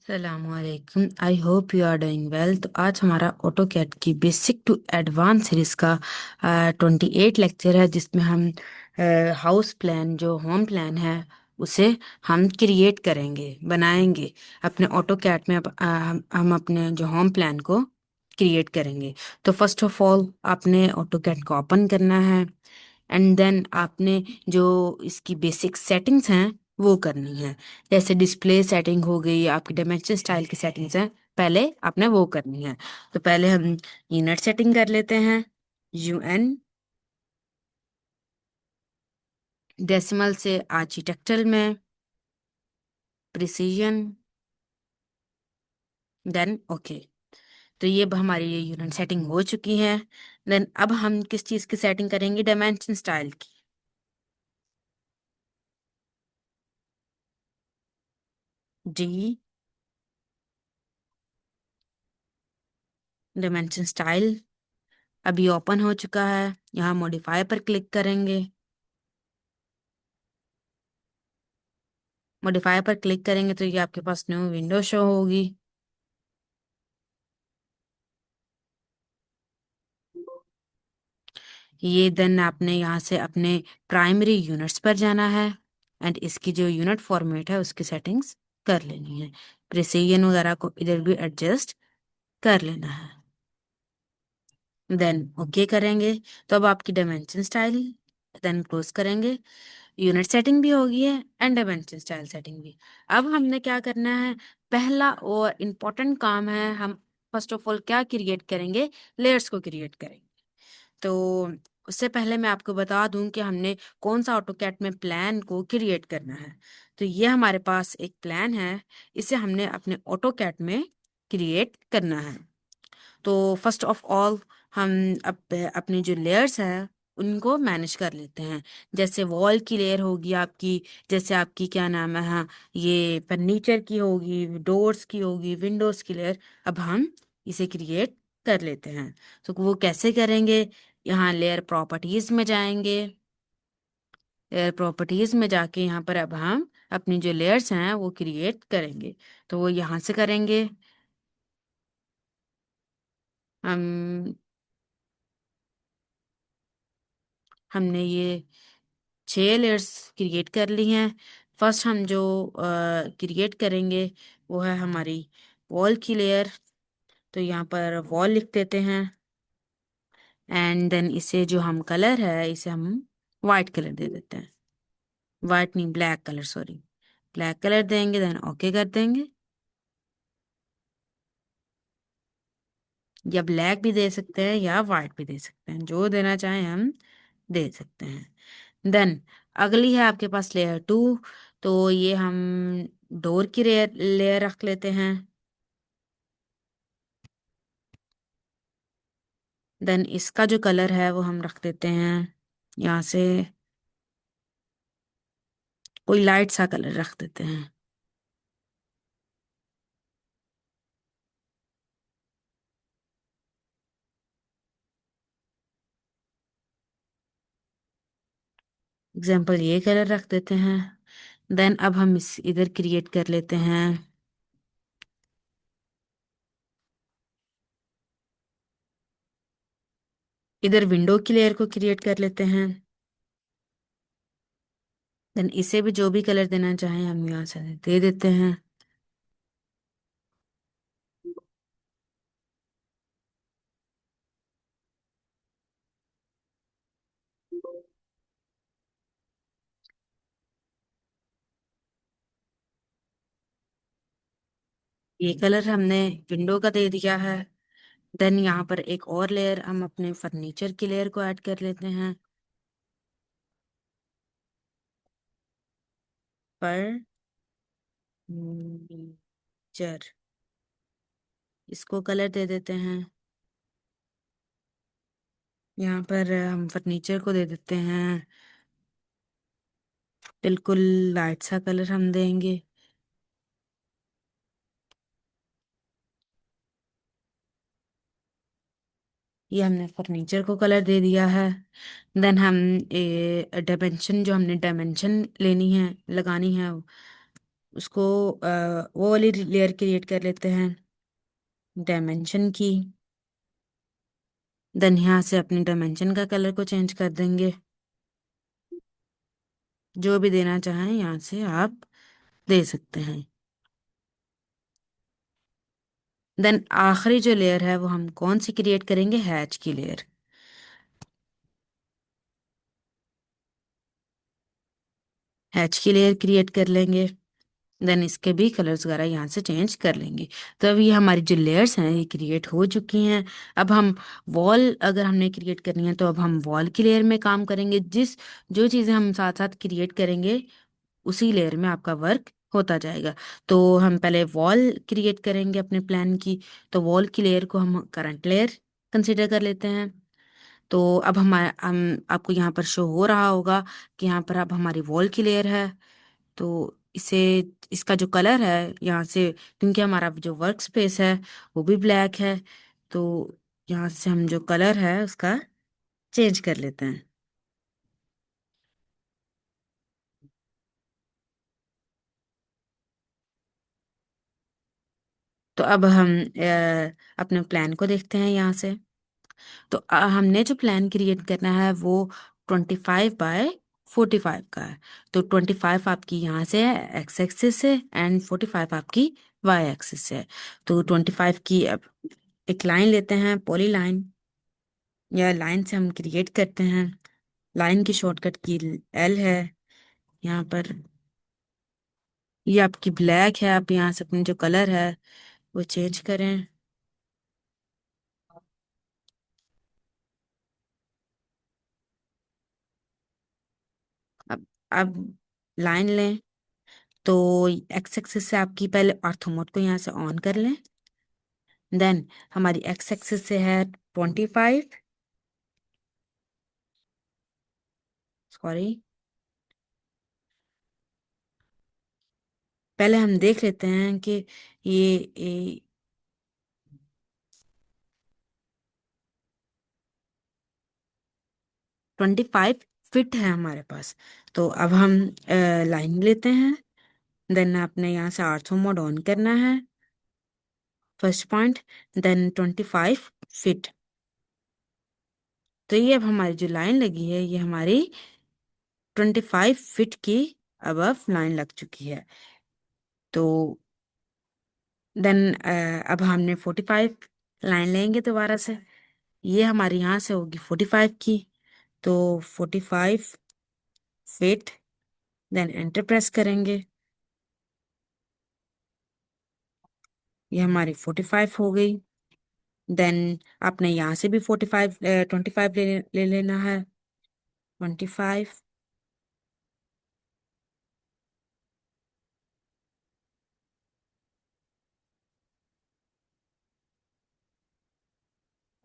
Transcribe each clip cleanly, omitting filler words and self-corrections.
सलामकुम। I hope you are doing well. तो आज हमारा ऑटो कैड की बेसिक टू एडवांस सीरीज का 28 लेक्चर है, जिसमें हम हाउस प्लान जो होम प्लान है उसे हम क्रिएट करेंगे, बनाएंगे अपने ऑटो कैड में। अब हम अपने जो होम प्लान को क्रिएट करेंगे। तो फर्स्ट ऑफ ऑल आपने ऑटो कैड को ओपन करना है, एंड देन आपने जो इसकी बेसिक सेटिंग्स हैं वो करनी है। जैसे डिस्प्ले सेटिंग हो गई, आपकी डायमेंशन स्टाइल की सेटिंग्स हैं, पहले आपने वो करनी है। तो पहले हम यूनिट सेटिंग कर लेते हैं। UN, डेसिमल से आर्किटेक्चरल में, प्रिसीजन, देन ओके। तो ये अब हमारी ये यूनिट सेटिंग हो चुकी है। देन अब हम किस चीज़ की सेटिंग करेंगे? डायमेंशन स्टाइल की। डी डायमेंशन स्टाइल अभी ओपन हो चुका है। यहाँ मॉडिफाई पर क्लिक करेंगे। मॉडिफाई पर क्लिक करेंगे तो ये आपके पास न्यू विंडो शो होगी। ये देन आपने यहाँ से अपने प्राइमरी यूनिट्स पर जाना है, एंड इसकी जो यूनिट फॉर्मेट है उसकी सेटिंग्स कर लेनी है। प्रिसीजन वगैरह को इधर भी एडजस्ट कर लेना है। देन ओके करेंगे तो अब आपकी डायमेंशन स्टाइल, देन क्लोज करेंगे। यूनिट सेटिंग भी होगी है एंड डायमेंशन स्टाइल सेटिंग भी। अब हमने क्या करना है? पहला और इम्पोर्टेंट काम है, हम फर्स्ट ऑफ ऑल क्या क्रिएट करेंगे? लेयर्स को क्रिएट करेंगे। तो उससे पहले मैं आपको बता दूं कि हमने कौन सा ऑटोकैड में प्लान को क्रिएट करना है। तो ये हमारे पास एक प्लान है, इसे हमने अपने ऑटोकैड में क्रिएट करना है। तो फर्स्ट ऑफ ऑल हम अपने जो लेयर्स हैं उनको मैनेज कर लेते हैं। जैसे वॉल की लेयर होगी आपकी, जैसे आपकी क्या नाम है, हाँ, ये फर्नीचर की होगी, डोर्स की होगी, विंडोज की लेयर। अब हम इसे क्रिएट कर लेते हैं। तो वो कैसे करेंगे? यहाँ लेयर प्रॉपर्टीज में जाएंगे। लेयर प्रॉपर्टीज में जाके यहाँ पर अब हम अपनी जो लेयर्स हैं वो क्रिएट करेंगे। तो वो यहाँ से करेंगे। हम हमने ये 6 लेयर्स क्रिएट कर ली हैं। फर्स्ट हम जो क्रिएट करेंगे वो है हमारी वॉल की लेयर। तो यहाँ पर वॉल लिख देते हैं, एंड देन इसे जो हम कलर है इसे हम वाइट कलर दे देते हैं। वाइट नहीं, black colour, sorry, black colour देंगे। देन ओके कर देंगे। या ब्लैक भी दे सकते हैं या वाइट भी दे सकते हैं, जो देना चाहें हम दे सकते हैं। देन अगली है आपके पास लेयर 2। तो ये हम डोर की लेयर लेयर रख लेते हैं। देन इसका जो कलर है वो हम रख देते हैं यहाँ से, कोई लाइट सा कलर रख देते हैं। एग्जाम्पल ये कलर रख देते हैं। देन अब हम इस इधर क्रिएट कर लेते हैं। इधर विंडो की लेयर को क्रिएट कर लेते हैं। देन इसे भी जो भी कलर देना चाहें हम यहाँ से दे देते हैं। ये कलर हमने विंडो का दे दिया है। देन यहाँ पर एक और लेयर हम अपने फर्नीचर की लेयर को ऐड कर लेते हैं। फर्नीचर, इसको कलर दे देते हैं। यहाँ पर हम फर्नीचर को दे देते हैं बिल्कुल लाइट सा कलर हम देंगे। ये हमने फर्नीचर को कलर दे दिया है। देन हम डायमेंशन जो हमने डायमेंशन लेनी है, लगानी है, उसको वो वाली लेयर क्रिएट कर लेते हैं डायमेंशन की। देन यहाँ से अपनी डायमेंशन का कलर को चेंज कर देंगे। जो भी देना चाहें यहाँ से आप दे सकते हैं। देन आखिरी जो लेयर है वो हम कौन सी क्रिएट करेंगे, हैच की लेयर। हैच की लेयर क्रिएट कर लेंगे। देन इसके भी कलर्स वगैरह यहाँ से चेंज कर लेंगे। तो अब ये हमारी जो लेयर्स हैं ये क्रिएट हो चुकी हैं। अब हम वॉल अगर हमने क्रिएट करनी है तो अब हम वॉल की लेयर में काम करेंगे। जो चीज़ें हम साथ साथ क्रिएट करेंगे उसी लेयर में आपका वर्क होता जाएगा। तो हम पहले वॉल क्रिएट करेंगे अपने प्लान की। तो वॉल की लेयर को हम करंट लेयर कंसिडर कर लेते हैं। तो अब हम आपको यहाँ पर शो हो रहा होगा कि यहाँ पर अब हमारी वॉल की लेयर है। तो इसे इसका जो कलर है यहाँ से, क्योंकि हमारा जो वर्क स्पेस है वो भी ब्लैक है, तो यहाँ से हम जो कलर है उसका चेंज कर लेते हैं। तो अब हम अपने प्लान को देखते हैं यहाँ से। तो हमने जो प्लान क्रिएट करना है वो 25 बाय 45 का है। तो 25 आपकी यहाँ से है एक्स एक्सिस से, एंड 45 आपकी वाई एक्सिस से है। तो 25 की अब एक लाइन लेते हैं, पॉली लाइन, या लाइन से हम क्रिएट करते हैं। लाइन की शॉर्टकट की एल है यहाँ पर। ये आपकी ब्लैक है, आप यहाँ से अपनी जो कलर है वो चेंज करें। अब लाइन लें। तो एक्स एक्सिस से आपकी पहले ऑर्थो मोड को यहाँ से ऑन कर लें। देन हमारी एक्स एक्सिस से है 25, सॉरी, पहले हम देख लेते हैं कि ये 25 फीट है हमारे पास। तो अब हम लाइन लेते हैं। देन आपने यहाँ से आर्थो मोड ऑन करना है, फर्स्ट पॉइंट, देन 25 फीट। तो ये अब हमारी जो लाइन लगी है ये हमारी 25 फीट की अबव लाइन लग चुकी है। तो देन अब हमने 45 लाइन लेंगे दोबारा से। ये हमारी यहाँ से होगी 45 की। तो 45 फीट, देन एंटर प्रेस करेंगे। ये हमारी 45 हो गई। देन आपने यहाँ से भी 45 25 ले लेना है, 25।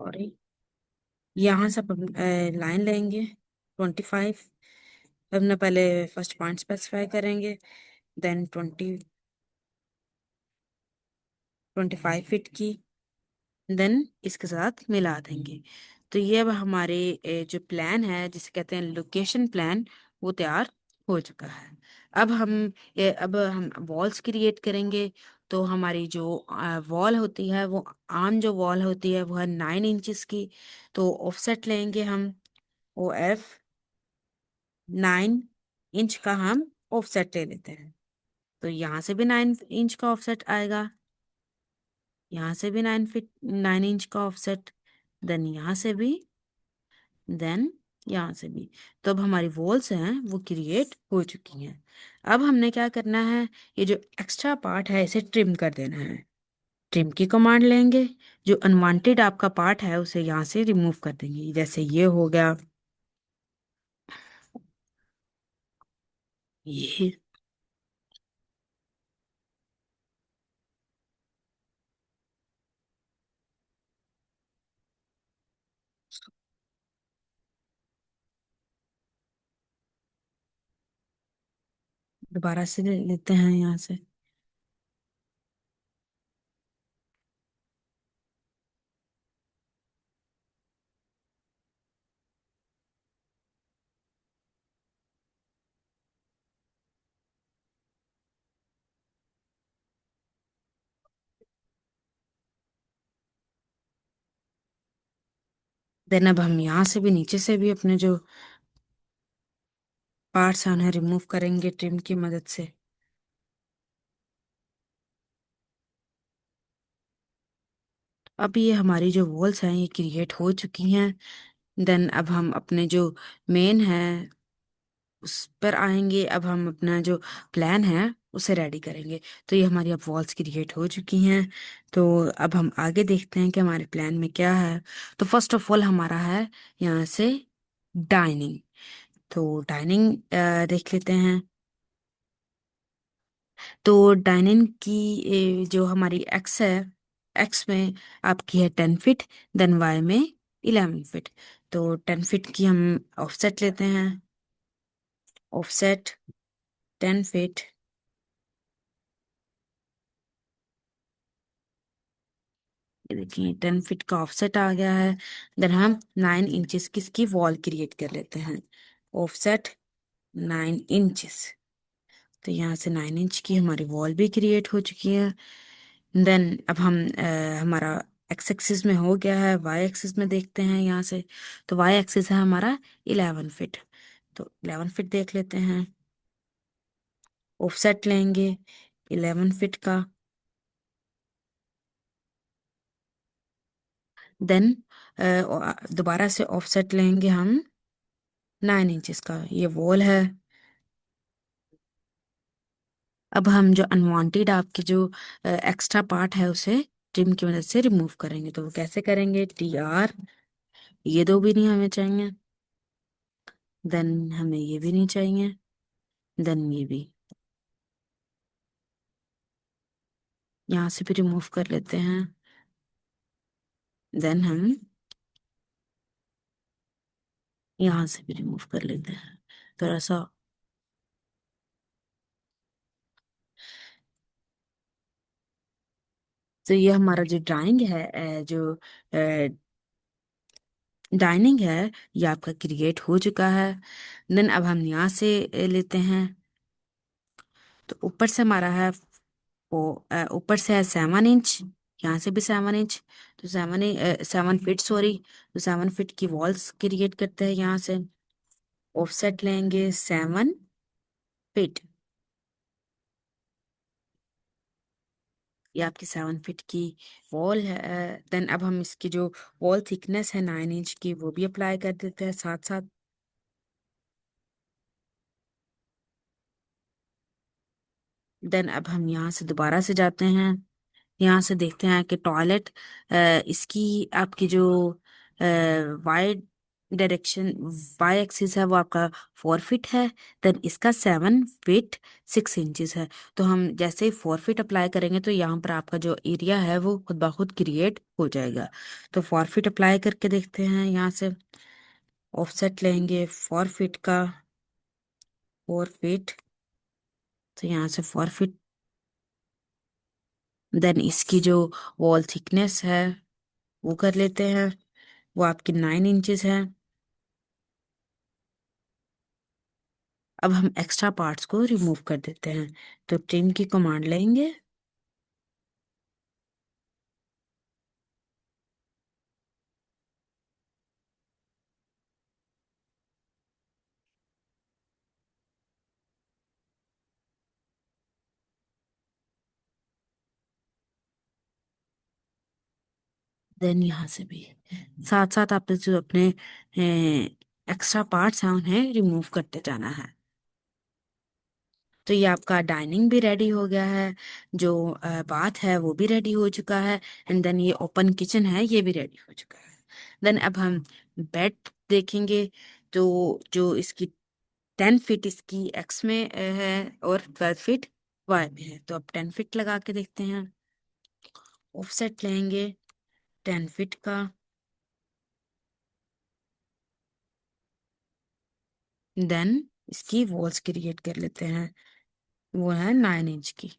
और यहाँ से लाइन लेंगे 25। हमने पहले फर्स्ट पॉइंट स्पेसिफाई करेंगे, देन 25 फीट की, देन इसके साथ मिला देंगे। तो ये अब हमारे जो प्लान है जिसे कहते हैं लोकेशन प्लान, वो तैयार हो चुका है। अब हम वॉल्स क्रिएट करेंगे। तो हमारी जो वॉल होती है वो, आम जो वॉल होती है वो है 9 इंचेस की। तो ऑफसेट लेंगे हम, ओ एफ 9 इंच का हम ऑफसेट ले लेते हैं। तो यहाँ से भी 9 इंच का ऑफसेट आएगा, यहाँ से भी 9 इंच का ऑफसेट, देन यहाँ से भी, देन यहाँ से भी। तो अब हमारी वॉल्स हैं वो क्रिएट हो चुकी हैं। अब हमने क्या करना है, ये जो एक्स्ट्रा पार्ट है इसे ट्रिम कर देना है। ट्रिम की कमांड लेंगे। जो अनवांटेड आपका पार्ट है उसे यहाँ से रिमूव कर देंगे, जैसे ये हो गया, ये। दोबारा से ले लेते हैं यहाँ से। देन अब हम यहाँ से भी, नीचे से भी अपने जो पार्ट्स हैं उन्हें रिमूव करेंगे ट्रिम की मदद से। अब ये हमारी जो वॉल्स हैं ये क्रिएट हो चुकी हैं। देन अब हम अपने जो मेन है उस पर आएंगे। अब हम अपना जो प्लान है उसे रेडी करेंगे। तो ये हमारी अब वॉल्स क्रिएट हो चुकी हैं। तो अब हम आगे देखते हैं कि हमारे प्लान में क्या है। तो फर्स्ट ऑफ ऑल हमारा है यहाँ से डाइनिंग। तो डाइनिंग देख लेते हैं। तो डाइनिंग की जो हमारी एक्स है, एक्स में आपकी है 10 फीट, देन वाई में 11 फीट। तो 10 फीट की हम ऑफसेट लेते हैं। Offset 10 feet. ये देखिए 10 फीट का ऑफसेट आ गया है। देन हम 9 इंचेस की इसकी वॉल क्रिएट कर लेते हैं। Offset 9 inches. तो यहाँ से 9 इंच की हमारी वॉल भी क्रिएट हो चुकी है। देन अब हम हमारा एक्स एक्सिस में हो गया है। वाई एक्सिस में देखते हैं यहाँ से। तो वाई एक्सिस है हमारा 11 फीट। तो 11 फीट देख लेते हैं। ऑफसेट लेंगे 11 फीट का। देन दोबारा से ऑफसेट लेंगे हम 9 इंचेस का। ये वॉल है। अब हम जो अनवांटेड आपके जो एक्स्ट्रा पार्ट है उसे ट्रिम की मदद से रिमूव करेंगे। तो वो कैसे करेंगे? TR, ये दो भी नहीं हमें चाहिए। देन हमें ये भी नहीं चाहिए। देन ये भी यहाँ से भी रिमूव कर लेते हैं। देन हम यहाँ से भी रिमूव कर लेते हैं थोड़ा सा। तो ये हमारा जो ड्राइंग है जो डाइनिंग है ये आपका क्रिएट हो चुका है। देन अब हम यहाँ से लेते हैं। तो ऊपर से हमारा है ऊपर से है 7 इंच। यहाँ से भी 7 इंच। तो 7 फीट, सॉरी। तो 7 फीट की वॉल्स क्रिएट करते हैं यहाँ से। ऑफसेट लेंगे 7 फीट। ये आपकी 7 फीट की वॉल है। देन अब हम इसकी जो वॉल थिकनेस है 9 इंच की वो भी अप्लाई कर देते हैं साथ साथ। देन अब हम यहाँ से दोबारा से जाते हैं। यहाँ से देखते हैं कि टॉयलेट इसकी आपकी जो वाई डायरेक्शन, वाई एक्सिस है वो आपका 4 फीट है। देन इसका 7 फीट 6 इंचेस है। तो हम जैसे ही 4 फीट अप्लाई करेंगे तो यहाँ पर आपका जो एरिया है वो खुद ब खुद क्रिएट हो जाएगा। तो 4 फीट अप्लाई करके देखते हैं यहाँ से। ऑफसेट लेंगे 4 फीट का। 4 फीट। तो यहाँ से 4 फीट। देन इसकी जो वॉल थिकनेस है वो कर लेते हैं। वो आपकी 9 इंचेस है। अब हम एक्स्ट्रा पार्ट्स को रिमूव कर देते हैं। तो ट्रिम की कमांड लेंगे। देन यहाँ से भी साथ साथ आप जो अपने एक्स्ट्रा पार्ट्स हैं उन्हें रिमूव करते जाना है। तो ये आपका डाइनिंग भी रेडी हो गया है। जो बाथ है वो भी रेडी हो चुका है। एंड देन ये ओपन किचन है ये भी रेडी हो चुका है। देन अब हम बेड देखेंगे। तो जो इसकी 10 फीट इसकी एक्स में है और 12 फीट वाई में है। तो अब 10 फीट लगा के देखते हैं। ऑफसेट लेंगे 10 फीट का। देन इसकी वॉल्स क्रिएट कर लेते हैं। वो है 9 इंच की।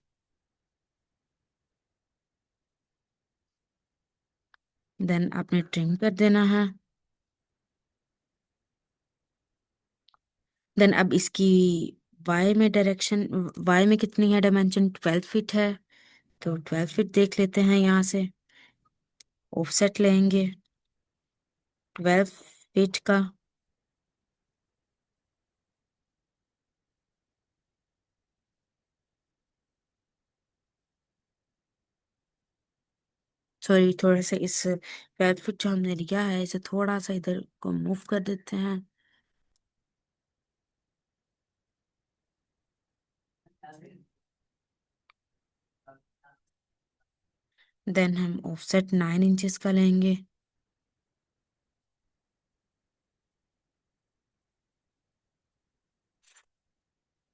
देन आपने ट्रिम कर देना है। देन अब इसकी वाई में डायरेक्शन, वाई में कितनी है डायमेंशन? 12 फीट है। तो 12 फीट देख लेते हैं यहाँ से। ऑफसेट लेंगे। 12 फीट का। सॉरी, थोड़ा सा इस 12 फीट जो हमने लिया है इसे थोड़ा सा इधर को मूव कर देते हैं। देन हम ऑफसेट 9 इंचेस का लेंगे।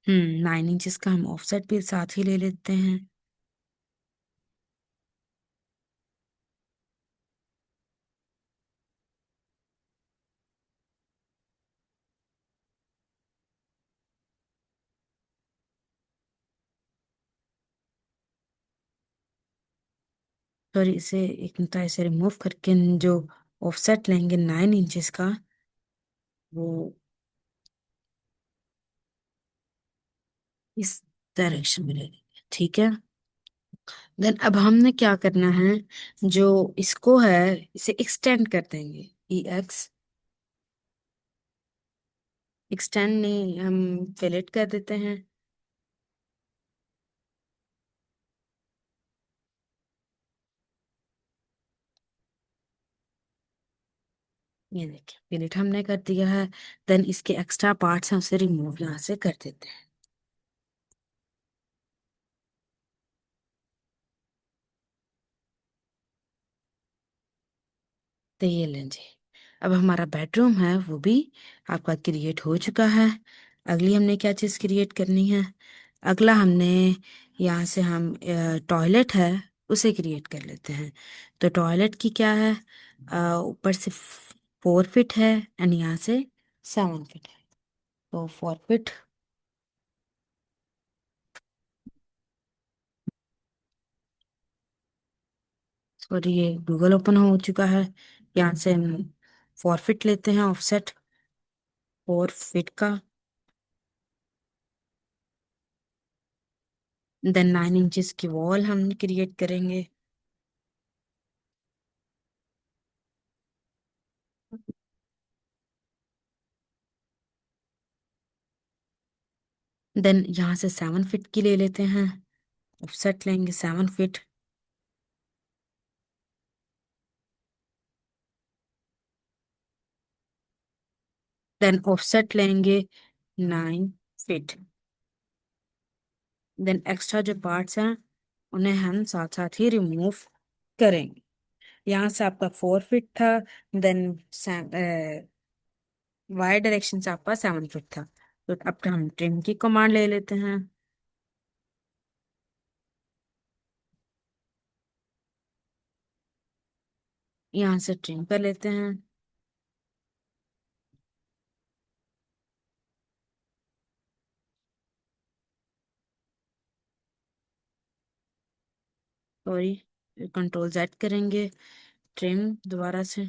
9 इंचेस का हम ऑफसेट भी साथ ही ले लेते हैं। सॉरी, इसे एक मिनट ऐसे रिमूव करके जो ऑफसेट लेंगे 9 इंचेस का, वो इस डायरेक्शन में ले लेंगे, ठीक है। देन अब हमने क्या करना है, जो इसको है इसे एक्सटेंड कर देंगे। ई एक्स एक्सटेंड नहीं, हम फिलेट कर देते हैं। ये देखिए, फिलेट हमने कर दिया है। देन इसके एक्स्ट्रा पार्ट्स हैं उसे रिमूव यहाँ से कर देते हैं। तो ये लें जी। अब हमारा बेडरूम है वो भी आपका क्रिएट हो चुका है। अगली हमने क्या चीज़ क्रिएट करनी है? अगला हमने यहाँ से हम टॉयलेट है उसे क्रिएट कर लेते हैं। तो टॉयलेट की क्या है, ऊपर से 4 फीट है एंड यहाँ से 7 फीट है। तो 4 फीट। सॉरी, ये गूगल ओपन हो चुका है। यहाँ से हम 4 फीट लेते हैं ऑफसेट 4 फीट का। देन 9 इंचेस की वॉल हम क्रिएट करेंगे। देन यहाँ से 7 फीट की ले लेते हैं, ऑफसेट लेंगे 7 फीट। देन ऑफसेट लेंगे 9 फीट। देन एक्स्ट्रा जो पार्ट्स हैं उन्हें हम साथ साथ ही रिमूव करेंगे। यहाँ से आपका 4 फीट था। देन वाई डायरेक्शन से आपका 7 फीट था। तो अब हम ट्रिम की कमांड ले लेते हैं। यहाँ से ट्रिम कर लेते हैं। सॉरी, कंट्रोल जेड करेंगे, ट्रिम दोबारा से।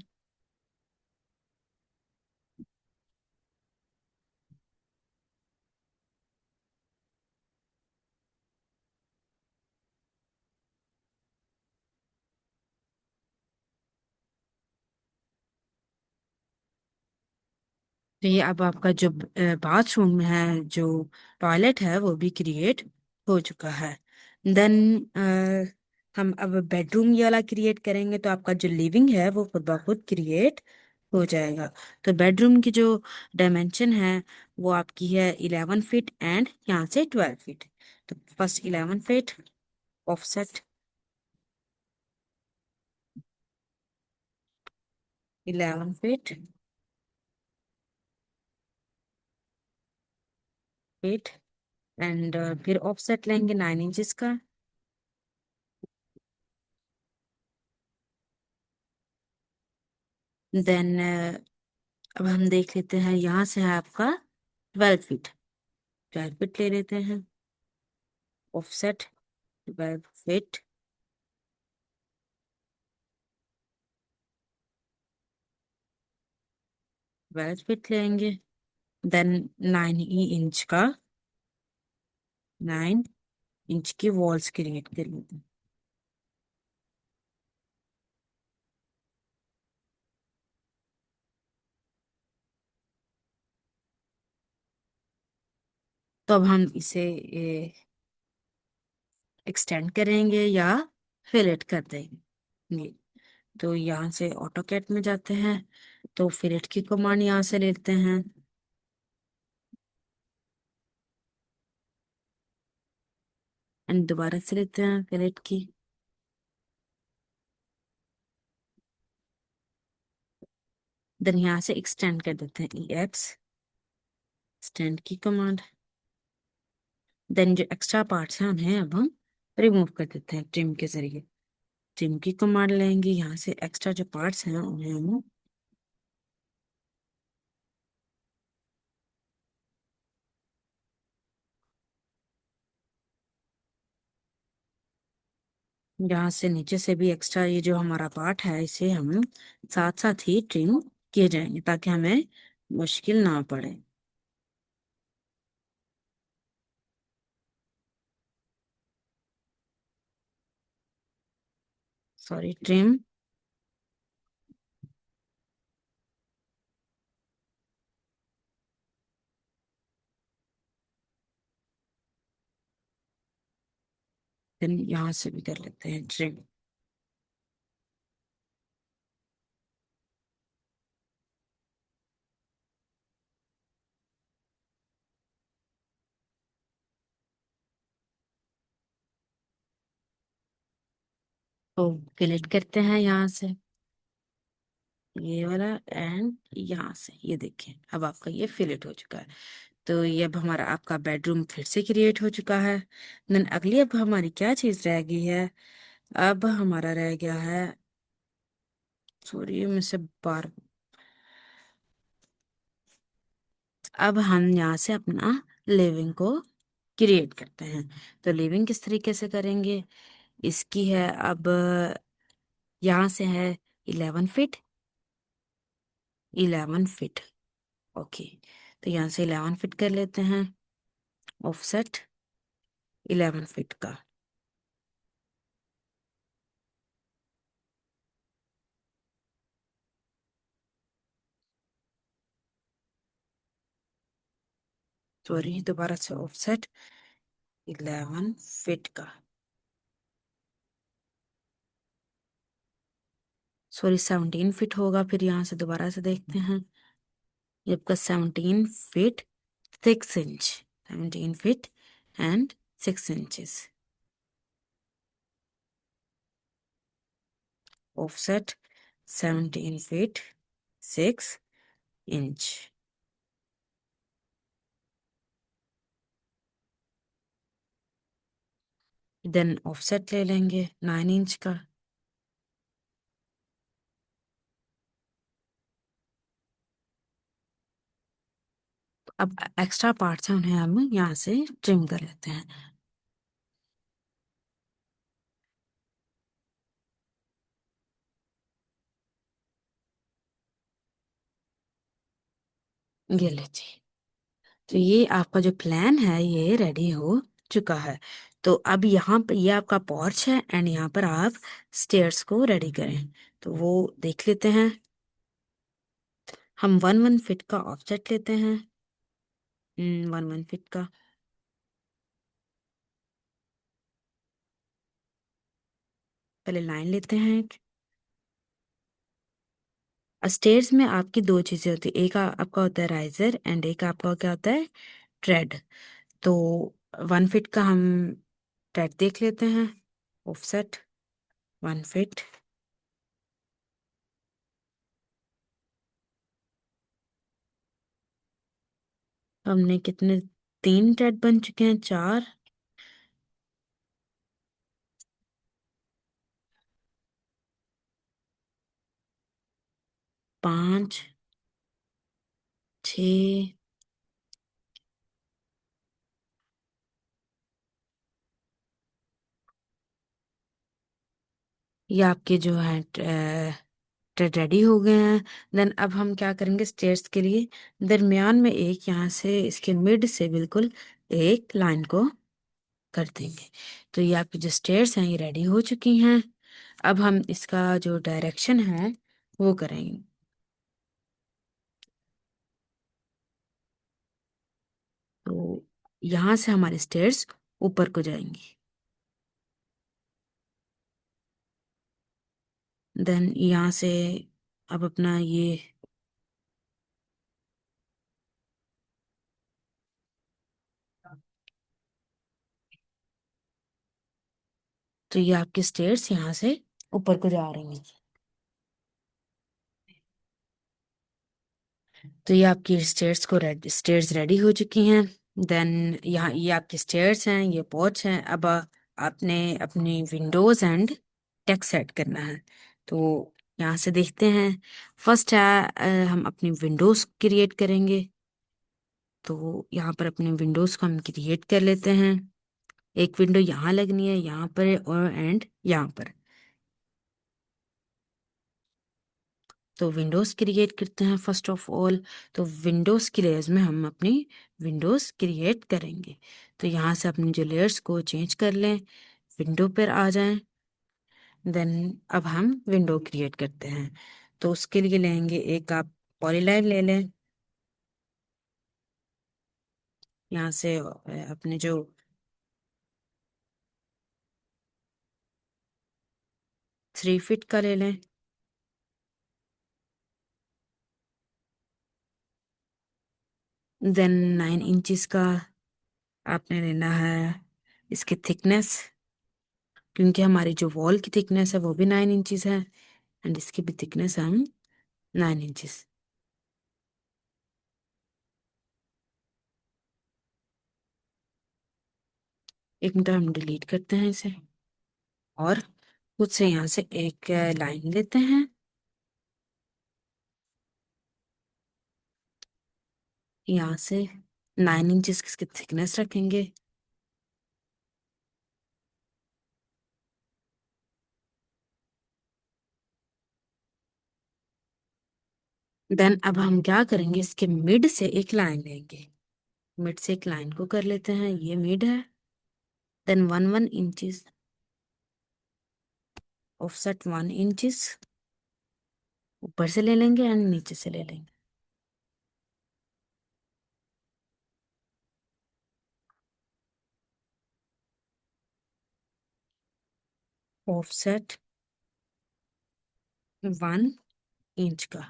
तो ये अब आपका जो बाथरूम है, जो टॉयलेट है वो भी क्रिएट हो चुका है। देन हम अब बेडरूम ये वाला क्रिएट करेंगे तो आपका जो लिविंग है वो खुद ब खुद क्रिएट हो जाएगा। तो बेडरूम की जो डायमेंशन है वो आपकी है 11 फीट एंड यहाँ से 12 फीट। तो first 11 feet offset 11 feet feet and फिर ऑफसेट लेंगे 9 इंचेस का। देन अब हम देख लेते हैं, यहाँ से है आपका 12 फीट। 12 फीट ले लेते हैं, ऑफसेट 12 फीट। 12 फीट लेंगे। देन 9 इंच का 9 इंच की वॉल्स क्रिएट कर लेते हैं। तो अब हम इसे एक्सटेंड करेंगे या फिलेट कर देंगे। तो यहाँ से ऑटोकैड में जाते हैं, तो फिलेट की कमांड यहाँ से लेते हैं। एंड दोबारा से लेते हैं फिलेट की। देन यहाँ से एक्सटेंड कर देते हैं, EX एक्सटेंड की कमांड। देन जो एक्स्ट्रा पार्ट्स हैं उन्हें अब हम रिमूव कर देते हैं ट्रिम के जरिए। ट्रिम की कमांड लेंगे, यहाँ से एक्स्ट्रा जो पार्ट्स हैं उन्हें हम यहाँ से नीचे से भी एक्स्ट्रा ये जो हमारा पार्ट है इसे हम साथ साथ ही ट्रिम किए जाएंगे ताकि हमें मुश्किल ना पड़े। Sorry, trim. देन यहाँ से भी कर लेते हैं ट्रिम। तो फिलेट करते हैं यहाँ से ये वाला, एंड यहाँ से ये देखिए अब आपका ये फिलेट हो चुका है। तो ये अब हमारा आपका बेडरूम फिर से क्रिएट हो चुका है। देन अगली अब हमारी क्या चीज रह गई है, अब हमारा रह गया है, सॉरी मैं से बार, अब हम यहाँ से अपना लिविंग को क्रिएट करते हैं। तो लिविंग किस तरीके से करेंगे, इसकी है अब यहाँ से है 11 फीट, 11 फीट। ओके, तो यहाँ से 11 फीट कर लेते हैं, ऑफसेट 11 फीट का। सॉरी दोबारा से, ऑफसेट 11 फीट का, सॉरी 17 फीट होगा। फिर यहाँ से दोबारा से देखते हैं, ये आपका 17 feet 6 inch, 17 feet and 6 inches, offset 17 feet 6 inch. Then offset ले लेंगे 9 इंच का। अब एक्स्ट्रा पार्ट्स हैं उन्हें हम यहाँ से ट्रिम कर लेते हैं। ये लीजिए, तो ये आपका जो प्लान है ये रेडी हो चुका है। तो अब यहाँ पे ये आपका पोर्च है एंड यहाँ पर आप स्टेयर्स को रेडी करें, तो वो देख लेते हैं। हम 1 1 फीट का ऑफसेट लेते हैं, 1 1 फीट का। पहले लाइन लेते हैं। स्टेयर्स में आपकी दो चीजें होती है, एक आपका होता है राइजर एंड एक आपका क्या होता है, ट्रेड। तो 1 फीट का हम ट्रेड देख लेते हैं, ऑफसेट 1 फीट। हमने कितने, 3 ट्रेड बन चुके हैं, 4, 5, 6, ये आपके जो है ट्रेड रेडी हो गए हैं। देन अब हम क्या करेंगे, स्टेयर्स के लिए दरमियान में एक यहाँ से इसके मिड से बिल्कुल एक लाइन को कर देंगे। तो ये आपकी जो स्टेयर्स हैं ये रेडी हो चुकी हैं। अब हम इसका जो डायरेक्शन है वो करेंगे। तो यहाँ से हमारे स्टेयर्स ऊपर को जाएंगी। देन यहाँ से अब अपना ये तो ये आपके स्टेयर्स यहाँ से ऊपर को जा रही हैं। तो ये आपकी स्टेयर्स रेडी हो चुकी हैं। देन यहाँ ये आपके स्टेयर्स हैं, ये पोर्च हैं। अब आपने अपनी विंडोज एंड टेक्स्ट सेट करना है। तो यहाँ से देखते हैं। फर्स्ट है हम अपनी विंडोज क्रिएट करेंगे। तो यहाँ पर अपने विंडोज को हम क्रिएट कर लेते हैं। एक विंडो यहाँ लगनी है, यहाँ पर और एंड यहाँ पर। तो विंडोज क्रिएट करते हैं फर्स्ट ऑफ ऑल। तो विंडोज की लेयर्स में हम अपनी विंडोज क्रिएट करेंगे। तो यहाँ से अपनी जो लेयर्स को चेंज कर लें, विंडो पर आ जाएं। देन अब हम विंडो क्रिएट करते हैं। तो उसके लिए लेंगे एक आप पॉलीलाइन ले लें। यहाँ से अपने जो 3 फीट का ले लें। देन 9 इंचज का आपने लेना है इसकी थिकनेस, क्योंकि हमारी जो वॉल की थिकनेस है वो भी 9 इंचज है। एंड इसकी भी थिकनेस हम 9 इंचज। एक मिनट हम डिलीट करते हैं इसे और खुद से यहाँ से एक लाइन लेते हैं। यहाँ से 9 इंचज की थिकनेस रखेंगे। देन अब हम क्या करेंगे, इसके मिड से एक लाइन लेंगे। मिड से एक लाइन को कर लेते हैं, ये मिड है। देन 1 1 इंचज, ऑफसेट 1 इंचज ऊपर से ले लेंगे एंड नीचे से ले लेंगे। ऑफसेट 1 इंच का।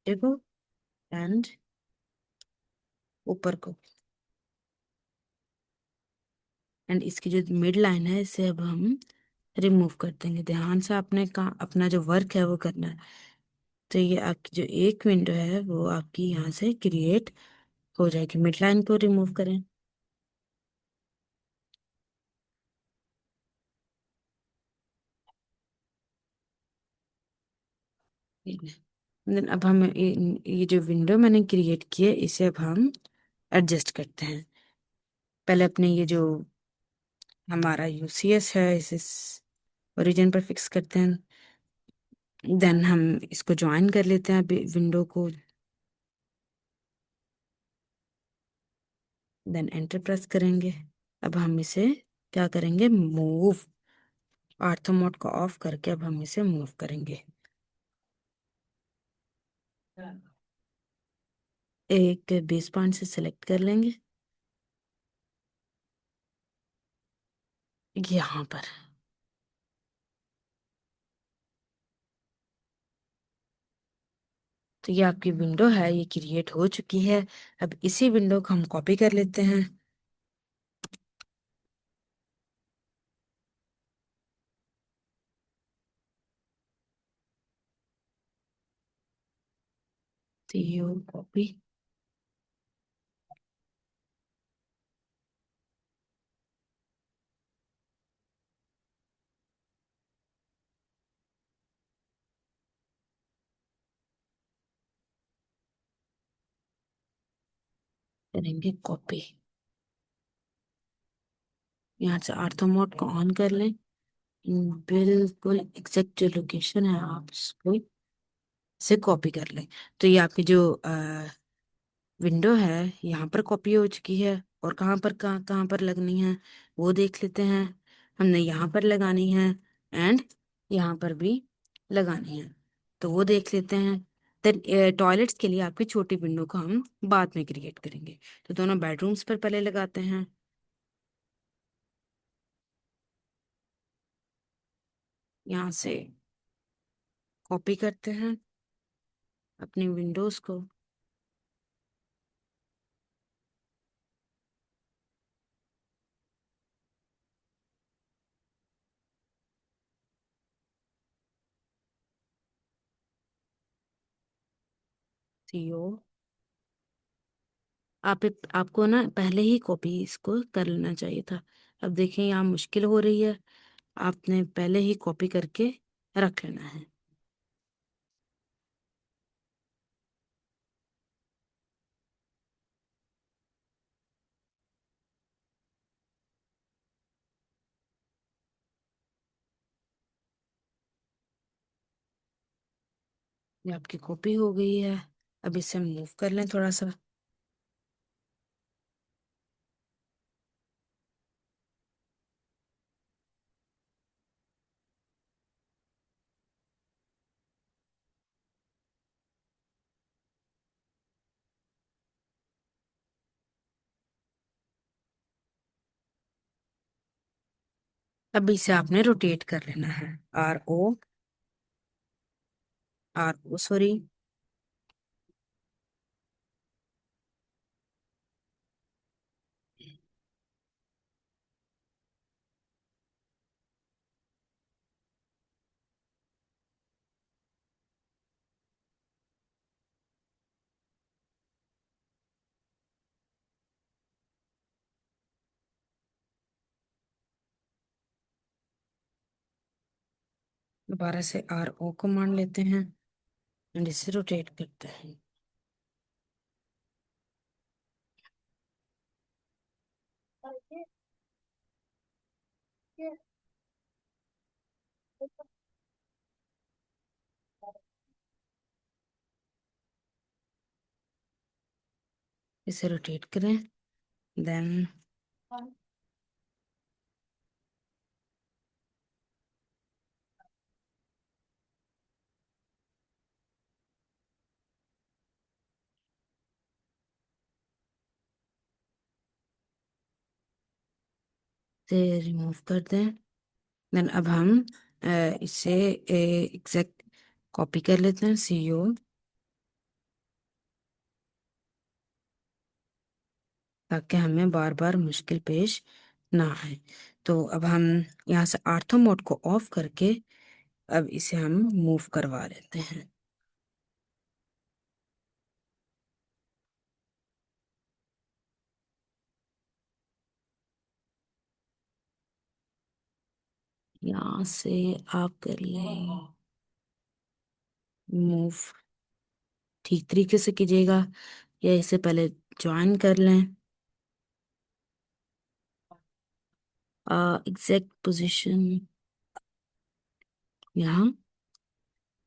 देखो, एंड ऊपर को। एंड इसकी जो मिड लाइन है इसे अब हम रिमूव कर देंगे। ध्यान से आपने का अपना जो वर्क है वो करना है। तो ये आपकी जो एक विंडो है वो आपकी यहाँ से क्रिएट हो जाएगी। मिड लाइन को रिमूव करें। Then अब हम ये जो विंडो मैंने क्रिएट की है इसे अब हम एडजस्ट करते हैं। पहले अपने ये जो हमारा यूसीएस है इसे ओरिजिन पर फिक्स करते हैं। देन हम इसको ज्वाइन कर लेते हैं विंडो को। देन एंटर प्रेस करेंगे। अब हम इसे क्या करेंगे, मूव। ऑर्थो मोड को ऑफ करके अब हम इसे मूव करेंगे। एक बेस पॉइंट से सिलेक्ट कर लेंगे यहाँ पर। तो ये आपकी विंडो है, ये क्रिएट हो चुकी है। अब इसी विंडो को हम कॉपी कर लेते हैं। तो ये कॉपी करेंगे, कॉपी। यहाँ से ऑर्थो मोड को ऑन कर लें। बिल्कुल एग्जैक्ट जो लोकेशन है आप उसको से कॉपी कर लें। तो ये आपकी जो विंडो है यहाँ पर कॉपी हो चुकी है। और कहाँ कहाँ पर लगनी है वो देख लेते हैं। हमने यहाँ पर लगानी है एंड यहाँ पर भी लगानी है, तो वो देख लेते हैं। देन टॉयलेट्स के लिए आपकी छोटी विंडो को हम बाद में क्रिएट करेंगे। तो दोनों बेडरूम्स पर पहले लगाते हैं। यहाँ से कॉपी करते हैं अपनी विंडोज को। सीओ आपको ना पहले ही कॉपी इसको कर लेना चाहिए था। अब देखें यहाँ मुश्किल हो रही है, आपने पहले ही कॉपी करके रख लेना है। ये आपकी कॉपी हो गई है। अब इसे मूव कर लें थोड़ा सा। अब इसे आपने रोटेट कर लेना है। R O sorry. दोबारा से आर ओ को मान लेते हैं एंड इसे रोटेट करते हैं। इसे रोटेट करें। देन से रिमूव कर दें। देन अब हम इसे एग्जैक्ट कॉपी कर लेते हैं सीओ, ताकि हमें बार बार मुश्किल पेश ना आए। तो अब हम यहाँ से आर्थो मोड को ऑफ करके अब इसे हम मूव करवा लेते हैं। यहाँ से आप कर लें मूव, ठीक तरीके से कीजिएगा या इसे पहले ज्वाइन कर लें एग्जैक्ट पोजीशन यहाँ।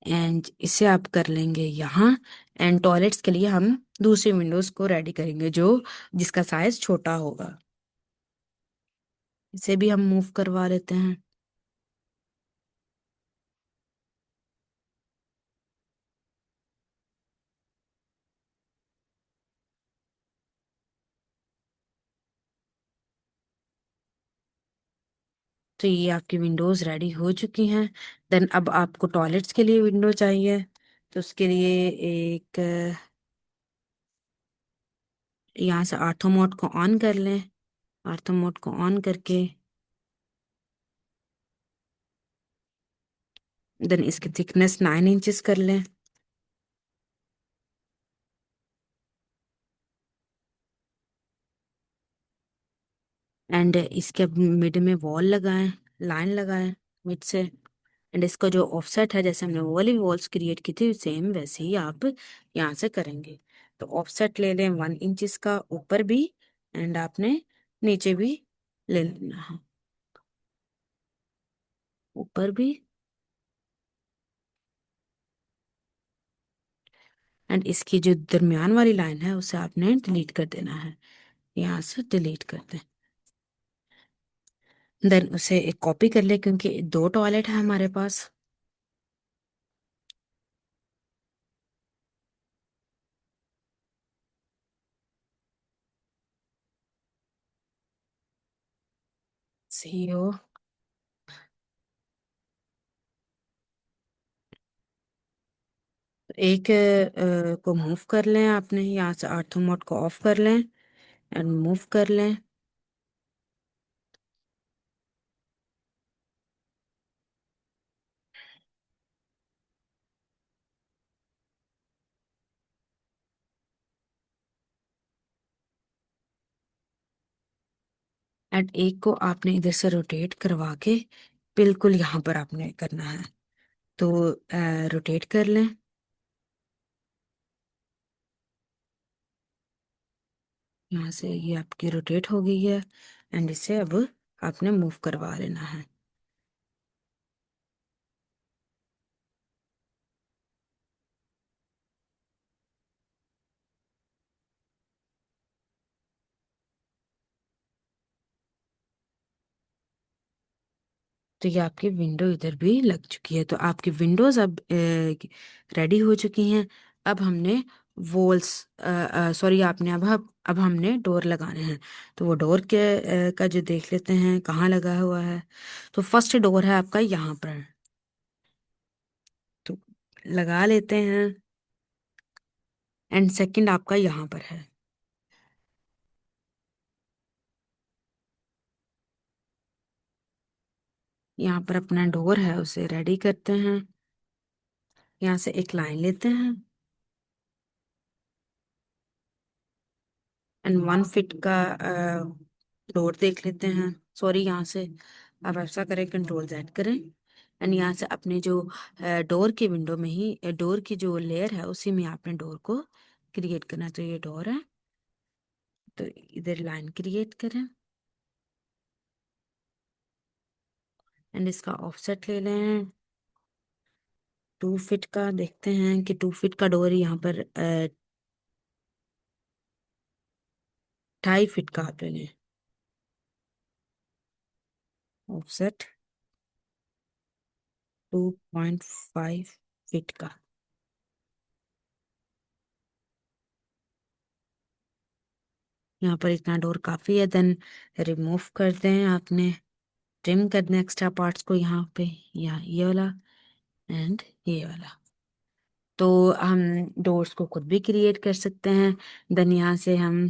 एंड इसे आप कर लेंगे यहाँ। एंड टॉयलेट्स के लिए हम दूसरी विंडोज को रेडी करेंगे जो जिसका साइज छोटा होगा। इसे भी हम मूव करवा लेते हैं। तो ये आपकी विंडोज रेडी हो चुकी हैं। देन अब आपको टॉयलेट्स के लिए विंडो चाहिए, तो उसके लिए एक यहाँ से आर्थो मोड को ऑन कर लें। आर्थो मोड को ऑन करके देन इसकी थिकनेस 9 इंचेस कर लें। एंड इसके मिड में वॉल लगाएं, लाइन लगाएं मिड से। एंड इसका जो ऑफसेट है, जैसे हमने वो वाली वॉल्स क्रिएट की थी सेम वैसे ही आप यहाँ से करेंगे। तो ऑफसेट ले लें 1 इंच का ऊपर भी एंड आपने नीचे भी ले लेना है, ऊपर भी। एंड इसकी जो दरमियान वाली लाइन है उसे आपने डिलीट कर देना है। यहाँ से डिलीट कर दें। देन उसे एक कॉपी कर ले, क्योंकि दो टॉयलेट है हमारे पास। CEO एक को मूव कर लें, आपने यहाँ से ऑर्थो मोड को ऑफ कर लें एंड मूव कर लें। एंड एक को आपने इधर से रोटेट करवा के बिल्कुल यहाँ पर आपने करना है। तो रोटेट कर लें। यहाँ से ये आपकी रोटेट हो गई है एंड इसे अब आपने मूव करवा लेना है। तो ये आपकी विंडो इधर भी लग चुकी है। तो आपकी विंडोज अब रेडी हो चुकी हैं। अब हमने वॉल्स, सॉरी, आपने अब हमने डोर लगाने हैं। तो वो डोर के का जो देख लेते हैं कहाँ लगा हुआ है। तो फर्स्ट डोर है आपका यहाँ पर, तो लगा लेते हैं। एंड सेकंड आपका यहाँ पर है। यहाँ पर अपना डोर है उसे रेडी करते हैं। यहाँ से एक लाइन लेते हैं एंड 1 फीट का डोर देख लेते हैं। सॉरी, यहाँ से आप ऐसा करें, Ctrl Z करें एंड यहाँ से अपने जो डोर की विंडो में ही डोर की जो लेयर है उसी में आपने डोर को क्रिएट करना। तो ये डोर है, तो इधर लाइन क्रिएट करें एंड इसका ऑफसेट ले लें 2 फीट का। देखते हैं कि 2 फीट का डोर यहाँ पर 2.5 फीट का आप ले लें ऑफसेट 2.5 फीट का। यहाँ पर इतना डोर काफी है। देन रिमूव कर दें आपने, ट्रिम कर दें एक्स्ट्रा पार्ट्स को यहाँ पे, यहाँ ये वाला एंड ये वाला। तो हम डोर्स को खुद भी क्रिएट कर सकते हैं। देन यहाँ से हम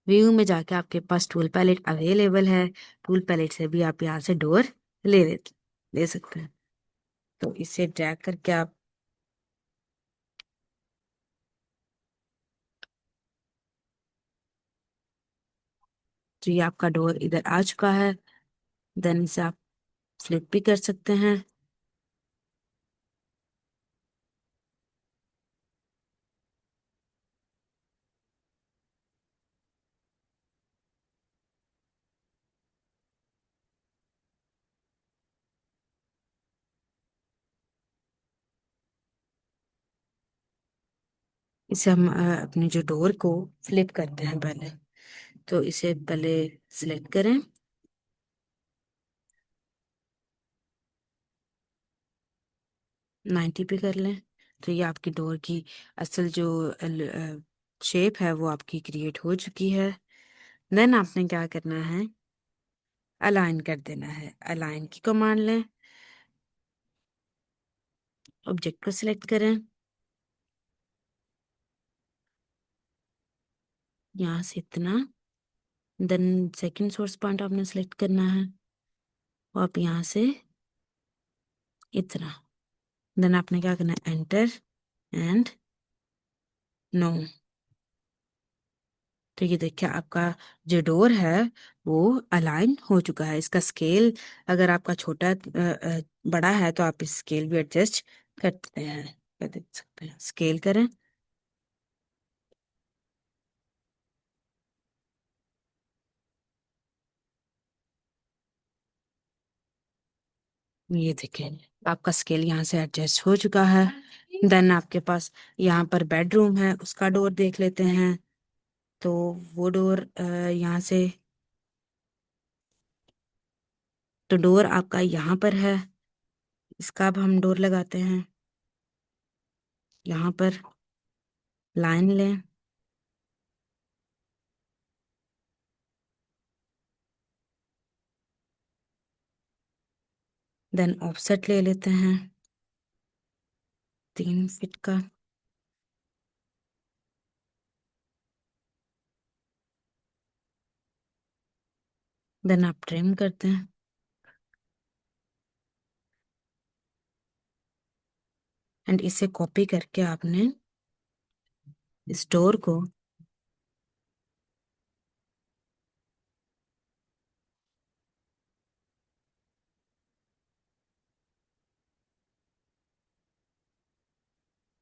व्यू में जाके, आपके पास टूल पैलेट अवेलेबल है, टूल पैलेट से भी आप यहाँ से डोर ले सकते हैं। तो इसे ड्रैग करके आप, तो ये आपका डोर इधर आ चुका है। देन इसे आप फ्लिप भी कर सकते हैं। इसे हम अपने जो डोर को फ्लिप करते हैं पहले। तो इसे पहले सिलेक्ट करें, 90 पे कर लें। तो ये आपकी डोर की असल जो शेप है वो आपकी क्रिएट हो चुकी है। देन आपने क्या करना है, अलाइन कर देना है। अलाइन की कमांड लें, ऑब्जेक्ट को सिलेक्ट करें, यहाँ से इतना। देन सेकंड सोर्स पॉइंट आपने सिलेक्ट करना है, और आप यहाँ से इतना। देन आपने क्या करना है, एंटर एंड नो। तो ये देखिए आपका जो डोर है वो अलाइन हो चुका है। इसका स्केल अगर आपका छोटा बड़ा है तो आप इस स्केल भी एडजस्ट करते हैं, कर देख सकते हैं, स्केल करें। ये देखिए आपका स्केल यहाँ से एडजस्ट हो चुका है। देन आपके पास यहाँ पर बेडरूम है, उसका डोर देख लेते हैं। तो वो डोर यहाँ से, तो डोर आपका यहाँ पर है, इसका अब हम डोर लगाते हैं। यहाँ पर लाइन लें, देन ऑफसेट ले लेते हैं 3 फीट का। देन आप ट्रिम करते हैं एंड इसे कॉपी करके आपने इस डोर को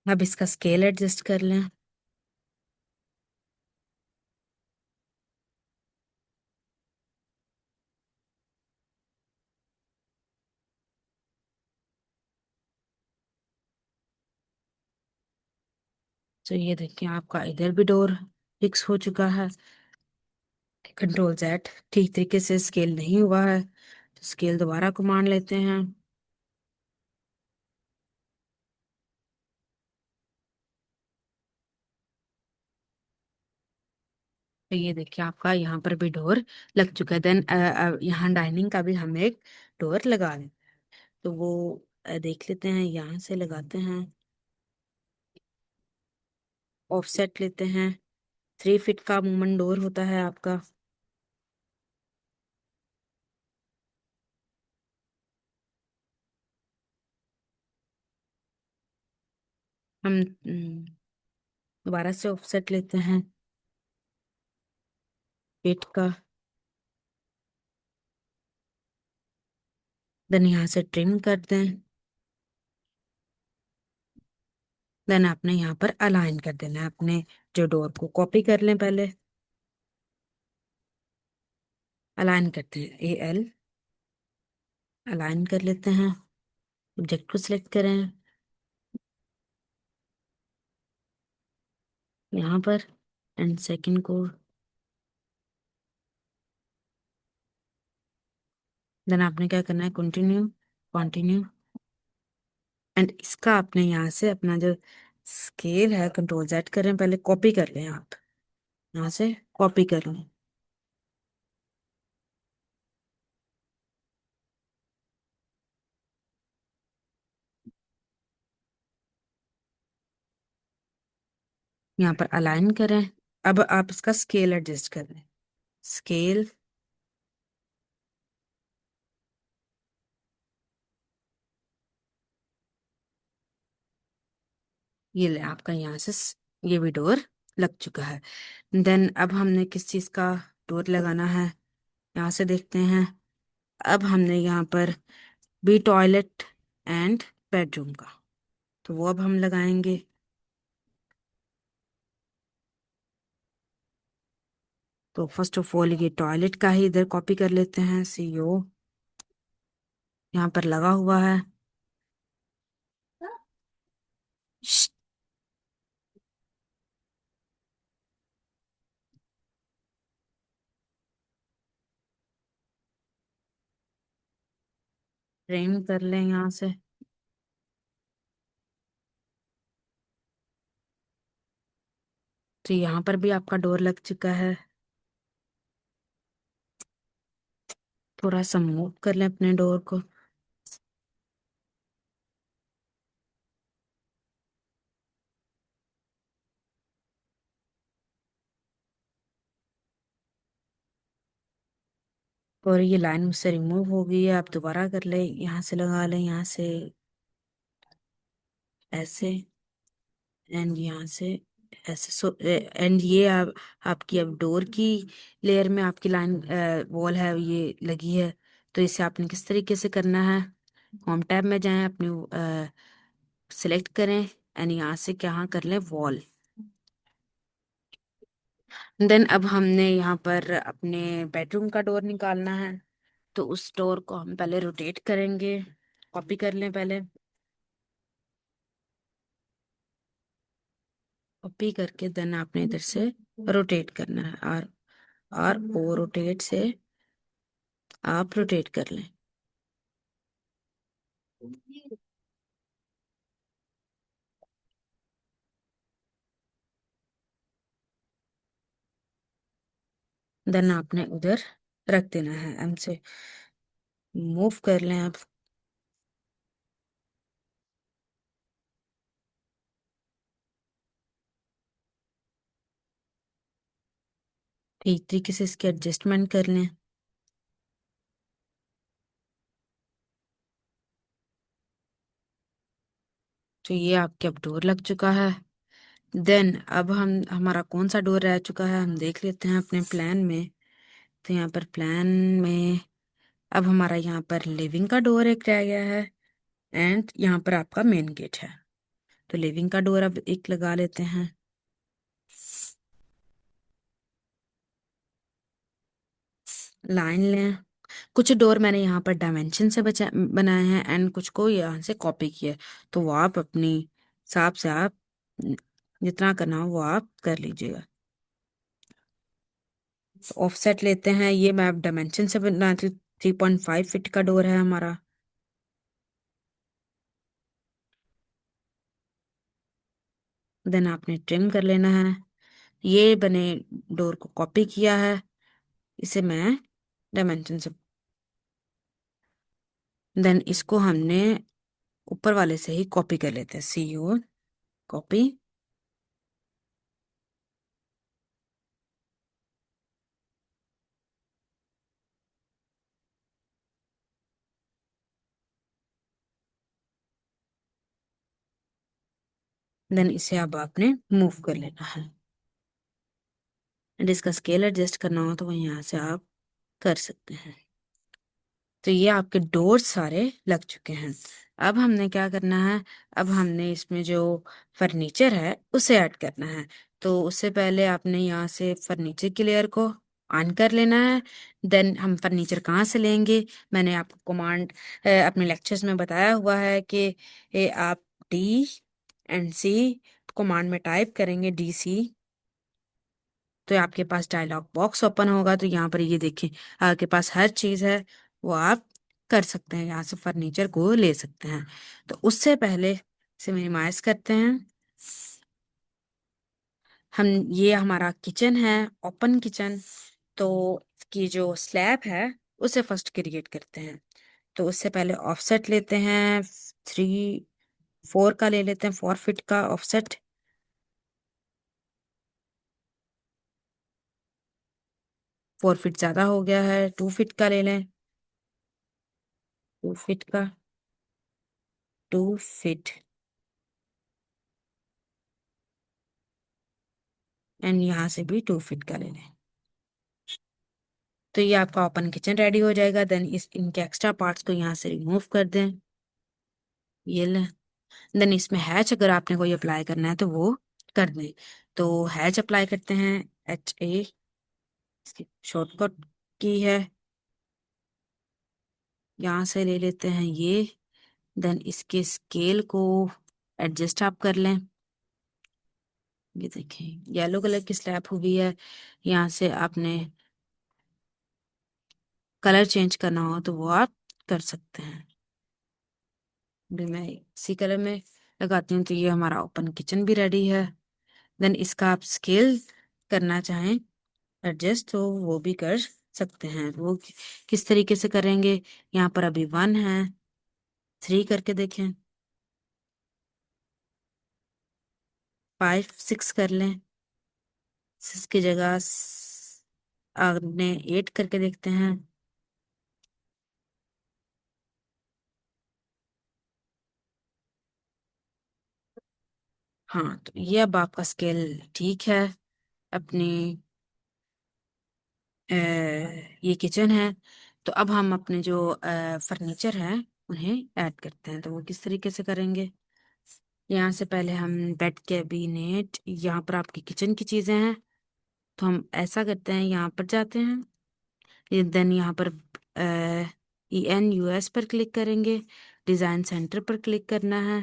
अब इसका स्केल एडजस्ट कर लें। तो ये देखिए आपका इधर भी डोर फिक्स हो चुका है। Ctrl Z, ठीक तरीके से स्केल नहीं हुआ है तो स्केल दोबारा कमांड लेते हैं। तो ये देखिए आपका यहाँ पर भी डोर लग चुका है। देन यहाँ डाइनिंग का भी हम एक डोर लगा लें। तो वो देख लेते हैं, यहाँ से लगाते हैं, ऑफसेट लेते हैं, 3 फीट का अमूमन डोर होता है आपका। हम दोबारा से ऑफसेट लेते हैं फीट का। देन यहाँ से ट्रिम कर दें। देन आपने यहाँ पर अलाइन कर देना है अपने जो डोर को। कॉपी कर लें पहले, अलाइन करते हैं AL, अलाइन कर लेते हैं। ऑब्जेक्ट को सिलेक्ट करें यहाँ पर एंड सेकंड को। देन आपने क्या करना है, कंटिन्यू, कंटिन्यू, एंड इसका आपने यहाँ से अपना जो स्केल है Ctrl Z करें, पहले कॉपी कर लें आप, यहाँ से कॉपी कर लें। यहाँ पर अलाइन करें। अब आप इसका स्केल एडजस्ट कर लें, स्केल, ये ले आपका यहाँ से ये भी डोर लग चुका है। देन अब हमने किस चीज का डोर लगाना है, यहाँ से देखते हैं। अब हमने यहाँ पर भी टॉयलेट एंड बेडरूम का, तो वो अब हम लगाएंगे। तो फर्स्ट ऑफ ऑल ये टॉयलेट का ही इधर कॉपी कर लेते हैं, CO यहाँ पर लगा हुआ है। ट्रिम कर लें यहाँ से। तो यहाँ पर भी आपका डोर लग चुका है। थोड़ा सा मूव कर लें अपने डोर को। और ये लाइन मुझसे रिमूव हो गई है, आप दोबारा कर लें, यहाँ से लगा लें, यहाँ से ऐसे एंड यहाँ से ऐसे। सो एंड ये आपकी अब डोर की लेयर में आपकी लाइन वॉल है ये लगी है। तो इसे आपने किस तरीके से करना है, होम टैब में जाएं, अपनी सिलेक्ट करें एंड यहाँ से क्या कर लें, वॉल। देन अब हमने यहाँ पर अपने बेडरूम का डोर निकालना है। तो उस डोर को हम पहले रोटेट करेंगे, कॉपी कर लें पहले। कॉपी करके देन आपने इधर से रोटेट करना है, आर ओ रोटेट से आप रोटेट कर लें। देन आपने उधर रख देना है, एम से मूव कर लें आप। ठीक तरीके से इसके एडजस्टमेंट कर लें। तो ये आपके अब डोर लग चुका है। देन अब हम हमारा कौन सा डोर रह चुका है हम देख लेते हैं अपने प्लान में। तो यहाँ पर प्लान में अब हमारा यहाँ पर लिविंग का डोर एक रह गया है, एंड यहाँ पर आपका मेन गेट है। तो लिविंग का डोर अब एक लगा लेते हैं। लाइन लें। कुछ डोर मैंने यहाँ पर डायमेंशन से बचा बनाए हैं, एंड कुछ को यहाँ से कॉपी किया है। तो वो आप अपनी हिसाब से आप जितना करना हो वो आप कर लीजिएगा। ऑफसेट लेते हैं, ये मैं अब डायमेंशन से बनाती हूँ। 3.5 फीट का डोर है हमारा। देन आपने ट्रिम कर लेना है। ये बने डोर को कॉपी किया है, इसे मैं डायमेंशन से, देन इसको हमने ऊपर वाले से ही कॉपी कर लेते हैं, सी ओ कॉपी। देन इसे अब आपने मूव कर लेना है, एंड इसका स्केल एडजस्ट करना हो तो वो यहाँ से आप कर सकते हैं। तो ये आपके डोर सारे लग चुके हैं। अब हमने क्या करना है, अब हमने इसमें जो फर्नीचर है उसे ऐड करना है। तो उससे पहले आपने यहाँ से फर्नीचर की लेयर को ऑन कर लेना है। देन हम फर्नीचर कहाँ से लेंगे, मैंने आपको कमांड अपने लेक्चर्स में बताया हुआ है कि आप डी एंड सी कमांड में टाइप करेंगे, डी सी, तो आपके पास डायलॉग बॉक्स ओपन होगा। तो यहाँ पर ये देखिए आपके पास हर चीज है, वो आप कर सकते हैं, यहाँ से फर्नीचर को ले सकते हैं। तो उससे पहले इसे मिनिमाइज करते हैं हम। ये हमारा किचन है, ओपन किचन। तो की जो स्लैब है उसे फर्स्ट क्रिएट करते हैं। तो उससे पहले ऑफसेट लेते हैं, 3 4 का ले लेते हैं, 4 फीट का ऑफसेट। 4 फीट ज्यादा हो गया है, 2 फीट का ले लें। 2 फीट का, 2 फीट, एंड यहाँ से भी 2 फीट का ले लें। तो ये आपका ओपन किचन रेडी हो जाएगा। देन इस इनके एक्स्ट्रा पार्ट्स को यहाँ से रिमूव कर दें, ये लें। देन इसमें हैच अगर आपने कोई अप्लाई करना है तो वो कर दें। तो हैच अप्लाई करते हैं, HA इसकी शॉर्टकट की है, यहाँ से ले लेते हैं ये। देन इसके स्केल को एडजस्ट आप कर लें। ये देखें येलो कलर की स्लैब हुई है, यहाँ से आपने कलर चेंज करना हो तो वो आप कर सकते हैं। भी मैं इसी कलर में लगाती हूँ। तो ये हमारा ओपन किचन भी रेडी है। देन इसका आप स्केल करना चाहें एडजस्ट तो वो भी कर सकते हैं। वो किस तरीके से करेंगे, यहाँ पर अभी 1 है, 3 करके देखें, 5 6 कर लें, 6 की जगह आपने 8 करके देखते हैं। हाँ, तो ये अब आपका स्केल ठीक है अपनी। ये किचन है। तो अब हम अपने जो फर्नीचर है उन्हें ऐड करते हैं। तो वो किस तरीके से करेंगे, यहाँ से पहले हम बेड कैबिनेट, यहाँ पर आपकी किचन की चीजें हैं। तो हम ऐसा करते हैं, यहाँ पर जाते हैं, देन यहाँ पर ENUS पर क्लिक करेंगे, डिजाइन सेंटर पर क्लिक करना है।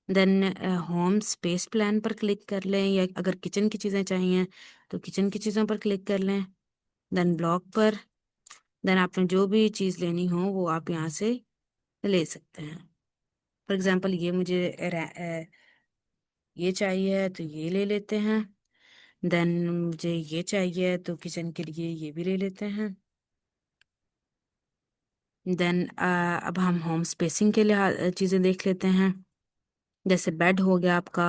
देन होम स्पेस प्लान पर क्लिक कर लें, या अगर किचन की चीज़ें चाहिए तो किचन की चीज़ों पर क्लिक कर लें। देन ब्लॉक पर, देन आपने जो भी चीज़ लेनी हो वो आप यहाँ से ले सकते हैं। फॉर एग्जांपल ये मुझे ये चाहिए तो ये ले लेते हैं। देन मुझे ये चाहिए तो किचन के लिए ये भी ले लेते हैं। देन अब हम होम स्पेसिंग के लिए चीज़ें देख लेते हैं। जैसे बेड हो गया आपका,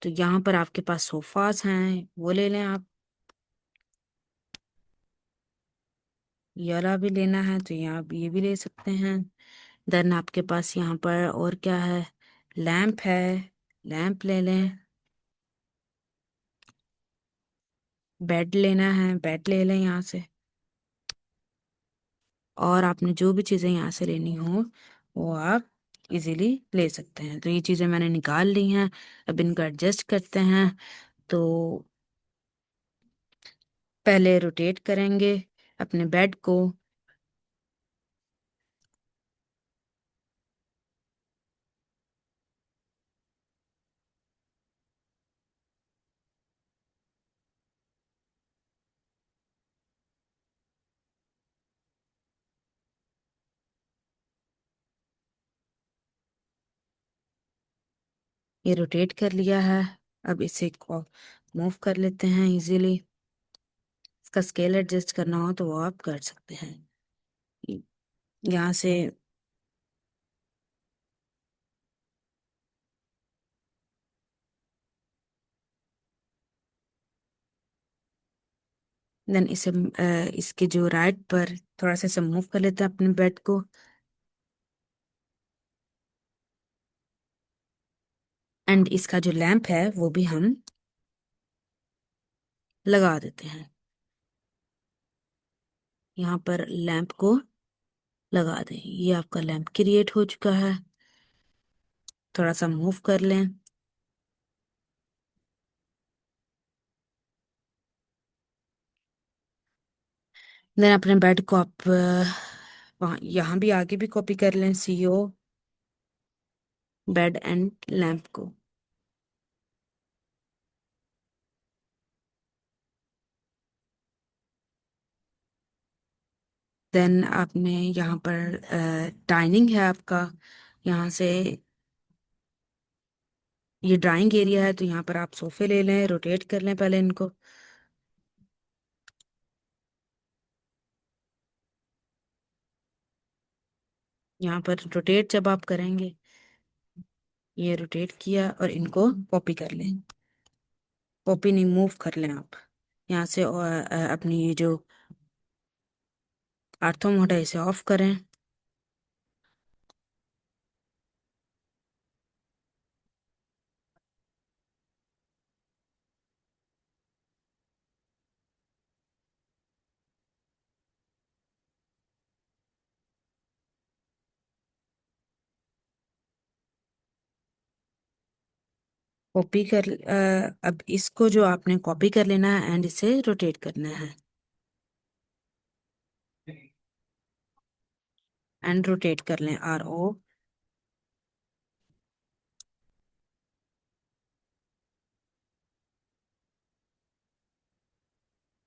तो यहाँ पर आपके पास सोफास हैं, वो ले लें आप। ये वाला भी लेना है तो यहाँ आप ये भी ले सकते हैं। देन आपके पास यहाँ पर और क्या है, लैंप है, लैंप ले लें। बेड लेना है, बेड ले लें यहाँ से। और आपने जो भी चीज़ें यहाँ से लेनी हो वो आप इजीली ले सकते हैं। तो ये चीज़ें मैंने निकाल ली हैं, अब इनको एडजस्ट करते हैं। तो पहले रोटेट करेंगे अपने बेड को। ये रोटेट कर लिया है, अब इसे को मूव कर लेते हैं इजीली। इसका स्केल एडजस्ट करना हो तो वो आप कर सकते हैं यहाँ से। देन इसे इसके जो राइट पर थोड़ा सा इसे मूव कर लेते हैं अपने बेड को। एंड इसका जो लैंप है वो भी हम लगा देते हैं। यहाँ पर लैंप को लगा दें, ये आपका लैंप क्रिएट हो चुका है। थोड़ा सा मूव कर लें। देन अपने बेड को आप वहाँ यहाँ भी आगे भी कॉपी कर लें, सीओ बेड एंड लैंप को। देन आपने यहाँ पर डाइनिंग है आपका, यहाँ से ये ड्राइंग एरिया है, तो यहाँ पर आप सोफे ले लें, रोटेट कर लें पहले इनको। यहाँ पर रोटेट जब आप करेंगे, ये रोटेट किया और इनको कॉपी कर लें। कॉपी नहीं, मूव कर लें आप यहाँ से। और अपनी ये जो आर्थो मोड है इसे ऑफ करें। कॉपी कर अब इसको जो आपने कॉपी कर लेना है एंड इसे रोटेट करना है। एंड रोटेट कर लें, RO।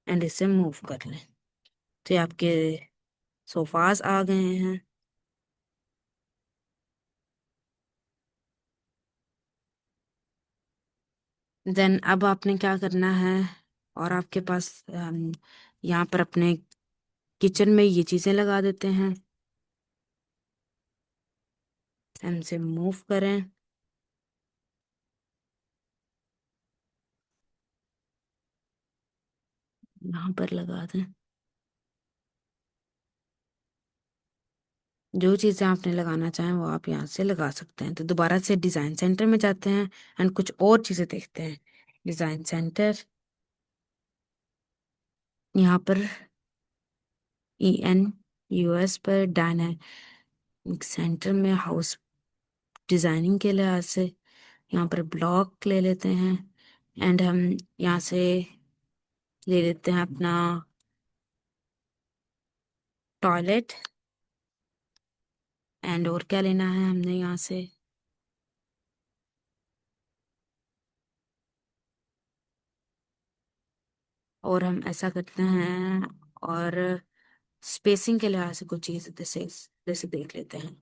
एंड इसे मूव कर लें, तो ये आपके सोफास आ गए हैं। देन अब आपने क्या करना है, और आपके पास यहाँ पर अपने किचन में ये चीजें लगा देते हैं। इनसे मूव करें, यहाँ पर लगा दें। जो चीजें आपने लगाना चाहें वो आप यहाँ से लगा सकते हैं। तो दोबारा से डिजाइन सेंटर में जाते हैं एंड कुछ और चीजें देखते हैं। डिजाइन सेंटर, यहाँ पर EN US पर डायनामिक सेंटर में हाउस डिजाइनिंग के लिहाज से यहाँ पर ब्लॉक ले लेते हैं। एंड हम यहाँ से ले लेते हैं अपना टॉयलेट। एंड और क्या लेना है हमने यहाँ से, और हम ऐसा करते हैं, और स्पेसिंग के लिहाज से कुछ चीज जैसे जैसे देख लेते हैं।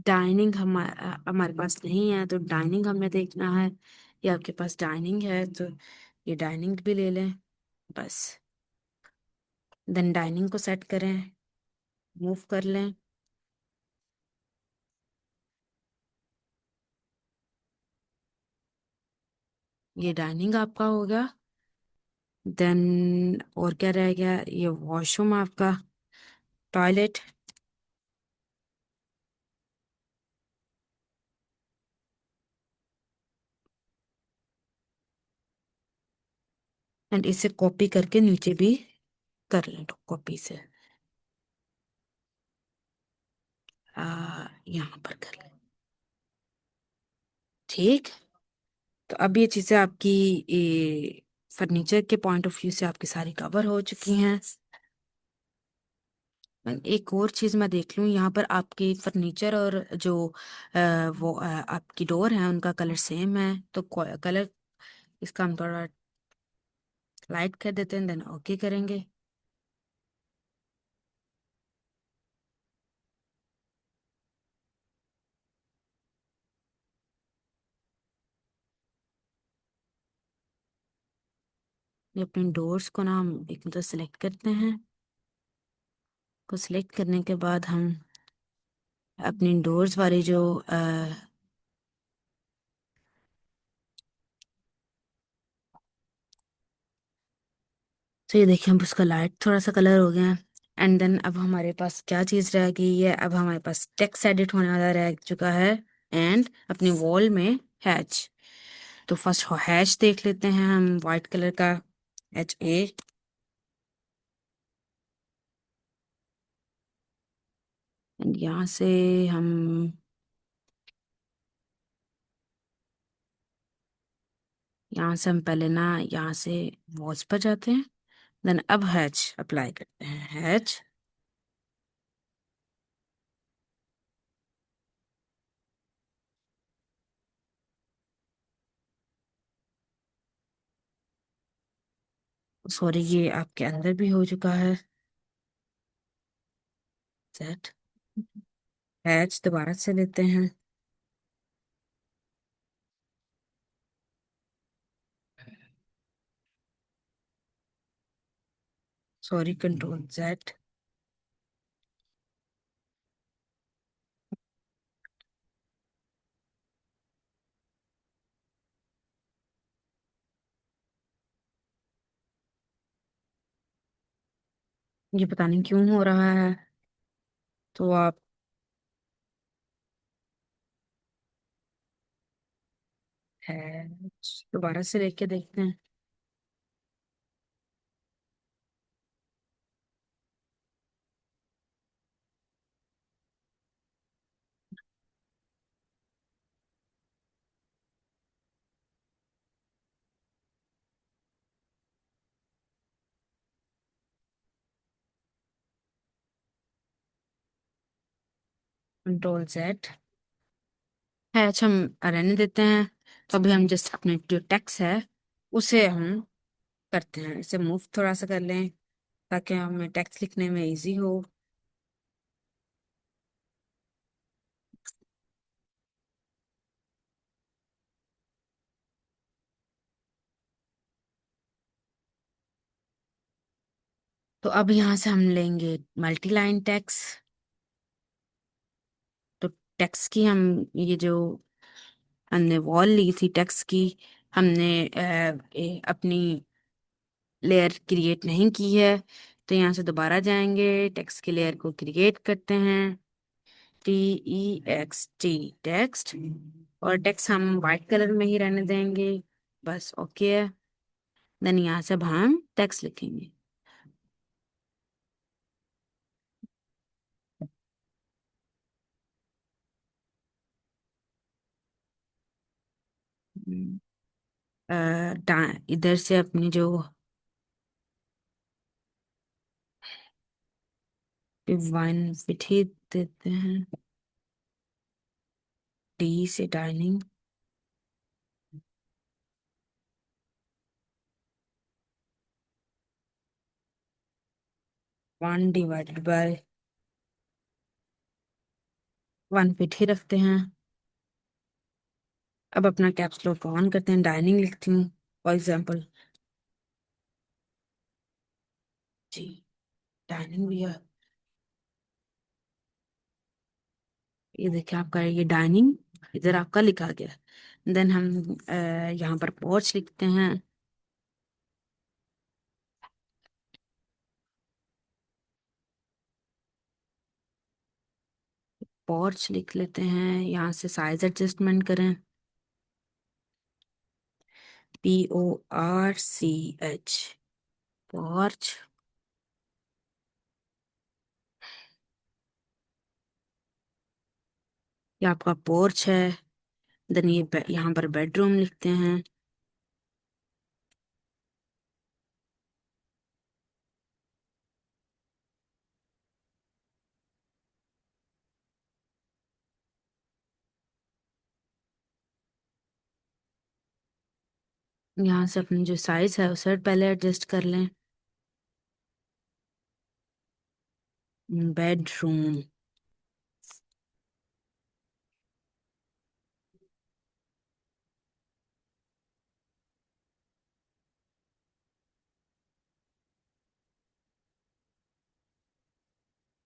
डाइनिंग हमारे पास नहीं है, तो डाइनिंग हमें देखना है। ये आपके पास डाइनिंग है तो ये डाइनिंग भी ले लें बस। देन डाइनिंग को सेट करें, मूव कर लें। ये डाइनिंग आपका हो गया। देन और क्या रह गया, ये वॉशरूम आपका, टॉयलेट। एंड इसे कॉपी करके नीचे भी कर लें, तो कॉपी से यहाँ पर कर लें। ठीक। तो अब ये चीजें आपकी, ये फर्नीचर के पॉइंट ऑफ व्यू से आपकी सारी कवर हो चुकी हैं। एक और चीज मैं देख लूं, यहाँ पर आपकी फर्नीचर और जो वो आपकी डोर है उनका कलर सेम है, तो कलर इसका हम थोड़ा लाइट कर देते हैं, देन ओके करेंगे। ये अपने डोर्स को ना हम एक मतलब सेलेक्ट करते हैं। को सिलेक्ट करने के बाद हम अपनी डोर्स वाली जो तो ये देखिए, हम उसका लाइट थोड़ा सा कलर हो गया है। एंड देन अब हमारे पास क्या चीज रह गई है, अब हमारे पास टेक्स्ट एडिट होने वाला रह चुका है। एंड अपनी वॉल में हैच, तो फर्स्ट हैच देख लेते हैं हम, वाइट कलर का HA। एंड यहाँ से हम, यहाँ से हम पहले ना यहाँ से वॉल्स पर जाते हैं। देन अब हैच अप्लाई करते हैं, हैच। सॉरी, ये आपके अंदर भी हो चुका है सेट। हैच दोबारा से लेते हैं। Sorry, Ctrl Z। ये पता नहीं क्यों हो रहा है, तो आप हैच दोबारा से लेके देखते हैं। Ctrl Z। हैच हम रहने देते हैं। तो अभी हम जस्ट अपने जो टेक्स्ट है उसे हम करते हैं, इसे मूव थोड़ा सा कर लें ताकि हमें टेक्स्ट लिखने में इजी हो। तो अब यहाँ से हम लेंगे मल्टी लाइन टेक्स्ट। तो टेक्स्ट की हम, ये जो हमने वॉल ली थी टेक्स्ट की, हमने अपनी लेयर क्रिएट नहीं की है। तो यहाँ से दोबारा जाएंगे, टेक्स्ट की लेयर को क्रिएट करते हैं, TEXT, टेक्स्ट। और टेक्स्ट हम वाइट कलर में ही रहने देंगे, बस ओके है। देन यहाँ से अब हम टेक्स्ट लिखेंगे। हम्म, इधर से अपनी जो वन फिट ही देते हैं। डी से डाइनिंग। 1 डिवाइडेड बाय 1 फीट ही रखते हैं। अब अपना कैप्स लॉक ऑन करते हैं, डाइनिंग लिखती हूँ फॉर एग्जाम्पल। जी, डाइनिंग भी है। ये देखिए आपका ये डाइनिंग इधर आपका लिखा गया। देन हम यहाँ पर पोर्च लिखते हैं। पोर्च लिख लेते हैं, यहाँ से साइज एडजस्टमेंट करें। PORCH, porch. ये आपका पोर्च है। देन ये यहाँ पर बेडरूम लिखते हैं। यहाँ से अपनी जो साइज है उसे पहले एडजस्ट कर लें। बेडरूम।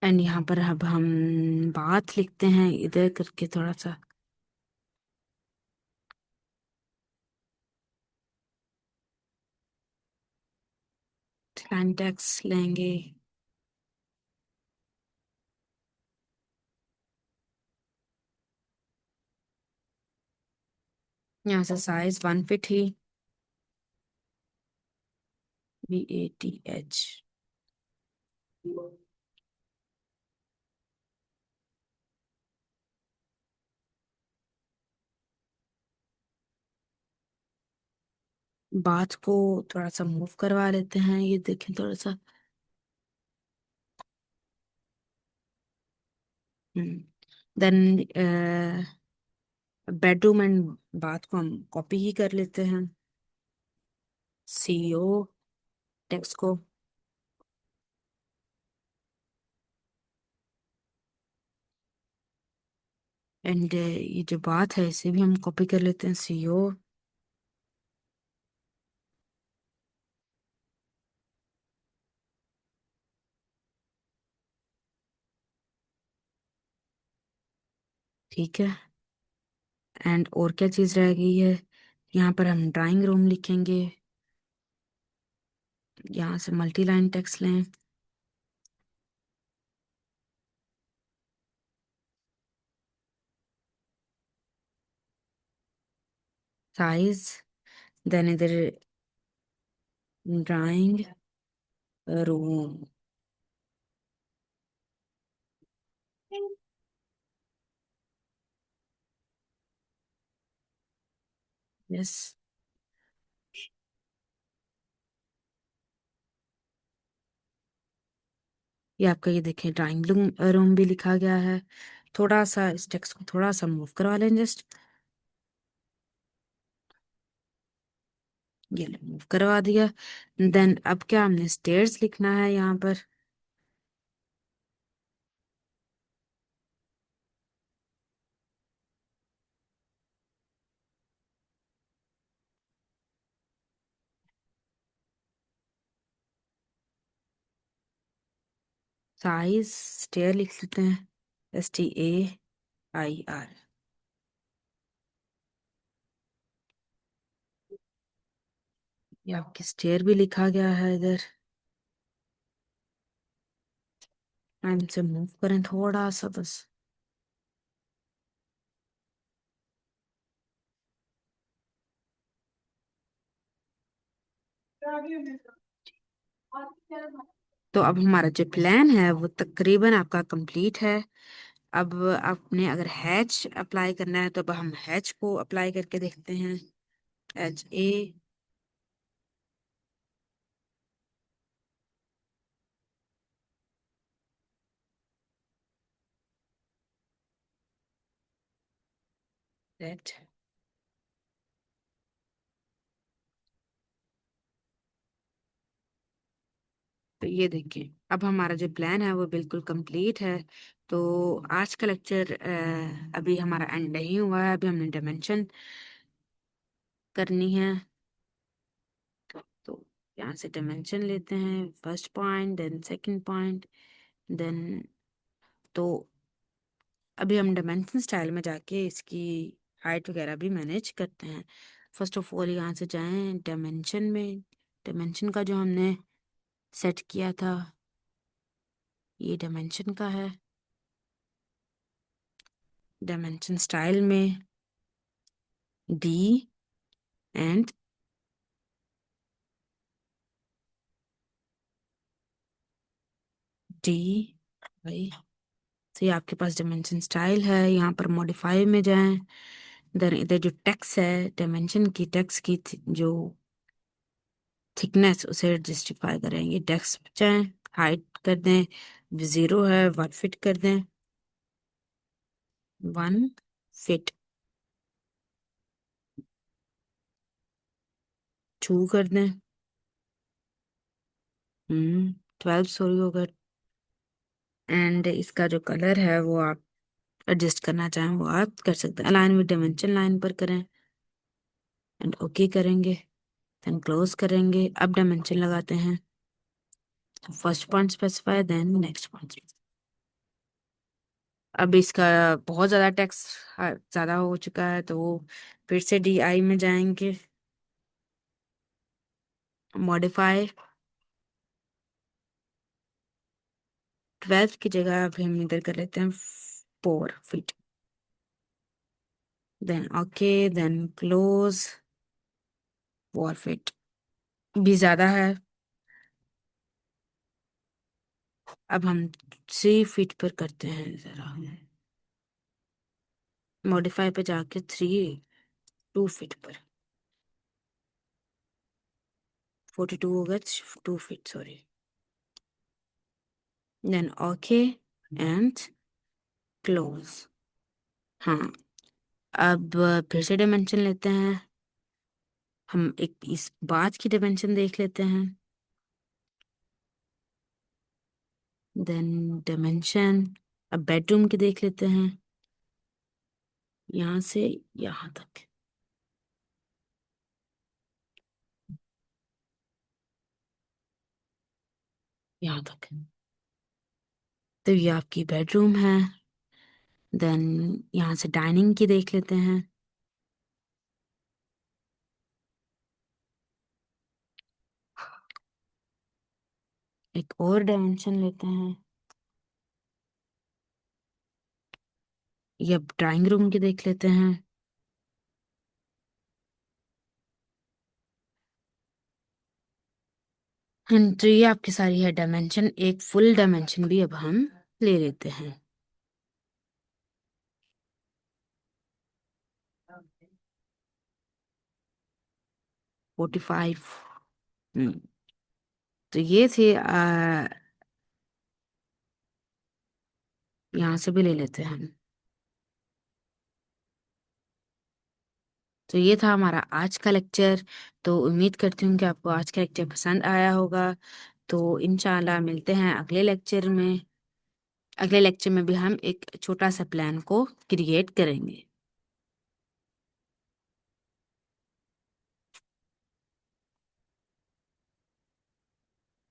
एंड यहाँ पर अब हम बात लिखते हैं इधर करके थोड़ा सा। लाइन टेक्स्ट लेंगे। यहाँ से साइज 1 फीट ही। BATH। बात को थोड़ा सा मूव करवा लेते हैं, ये देखें थोड़ा सा। देन बेडरूम एंड बाथ को हम कॉपी ही कर लेते हैं, CO टेक्स्ट को। एंड ये जो बात है इसे भी हम कॉपी कर लेते हैं, CO। ठीक है। एंड और क्या चीज़ रह गई है, यहाँ पर हम ड्राइंग रूम लिखेंगे। यहाँ से मल्टी लाइन टेक्स्ट लें। साइज। देन इधर ड्राइंग रूम। यस। ये आपका ये देखिए ड्राइंग रूम रूम भी लिखा गया है। थोड़ा सा इस टेक्स्ट को थोड़ा सा मूव करवा लें जस्ट। ये मूव करवा दिया। देन अब क्या हमने स्टेयर्स लिखना है यहाँ पर। साइज स्टेयर लिख लेते हैं, STAIR। ये आपकी स्टेयर भी लिखा गया है इधर। टाइम से मूव करें थोड़ा सा बस। तो अब हमारा जो प्लान है वो तकरीबन आपका कंप्लीट है। अब आपने अगर हैच अप्लाई करना है तो अब हम हैच को अप्लाई करके देखते हैं। HA। दैट। तो ये देखिए, अब हमारा जो प्लान है वो बिल्कुल कंप्लीट है। तो आज का लेक्चर अभी हमारा एंड नहीं हुआ है, अभी हमने डायमेंशन करनी है। तो यहाँ से डायमेंशन लेते हैं, first point, then second point, then तो अभी हम डायमेंशन स्टाइल में जाके इसकी हाइट वगैरह भी मैनेज करते हैं। फर्स्ट ऑफ ऑल यहाँ से जाएं डायमेंशन में, डायमेंशन का जो हमने सेट किया था ये डायमेंशन का है। डायमेंशन स्टाइल में डी एंड डी भाई। तो ये आपके पास डायमेंशन स्टाइल है, यहाँ पर मॉडिफाई में जाएं, देन इधर जो टेक्स्ट है डायमेंशन की, टेक्स्ट की जो थिकनेस उसे जस्टिफाई करेंगे, टेक्स्ट पे जाएं, हाइट कर दें 0 है, 1 फीट कर दें, 1 फीट, 2 कर दें, 12 सॉरी होगा। एंड इसका जो कलर है वो आप एडजस्ट करना चाहें वो आप कर सकते हैं, अलाइन विद डायमेंशन लाइन पर करें एंड ओके करेंगे, देन क्लोज करेंगे। अब डायमेंशन लगाते हैं, first point specify, then next point. अब इसका बहुत ज्यादा टेक्स्ट ज्यादा हो चुका है तो फिर से DI में जाएंगे, मॉडिफाई, 12 की जगह अभी हम इधर कर लेते हैं 4 feet, then okay, then close. 4 feet भी ज्यादा है, अब हम 3 फीट पर करते हैं जरा, मॉडिफाई पे जाके 2 फीट पर, 42 होगा, 2 feet sorry, then okay and close. हाँ, अब फिर से डायमेंशन लेते हैं, हम एक इस बात की डायमेंशन देख लेते हैं, देन डायमेंशन अब बेडरूम की देख लेते हैं, यहाँ से यहाँ तक, यहाँ तक। तो ये आपकी बेडरूम है, देन यहाँ से डाइनिंग की देख लेते हैं, एक और डायमेंशन लेते हैं, ये अब ड्राइंग रूम की देख लेते हैं। तो ये आपकी सारी है डायमेंशन, एक फुल डायमेंशन भी अब हम ले लेते हैं। 45। हम्म, तो ये थे यहाँ से भी ले लेते हैं हम। तो ये था हमारा आज का लेक्चर। तो उम्मीद करती हूँ कि आपको आज का लेक्चर पसंद आया होगा। तो इंशाल्लाह मिलते हैं अगले लेक्चर में। अगले लेक्चर में भी हम एक छोटा सा प्लान को क्रिएट करेंगे।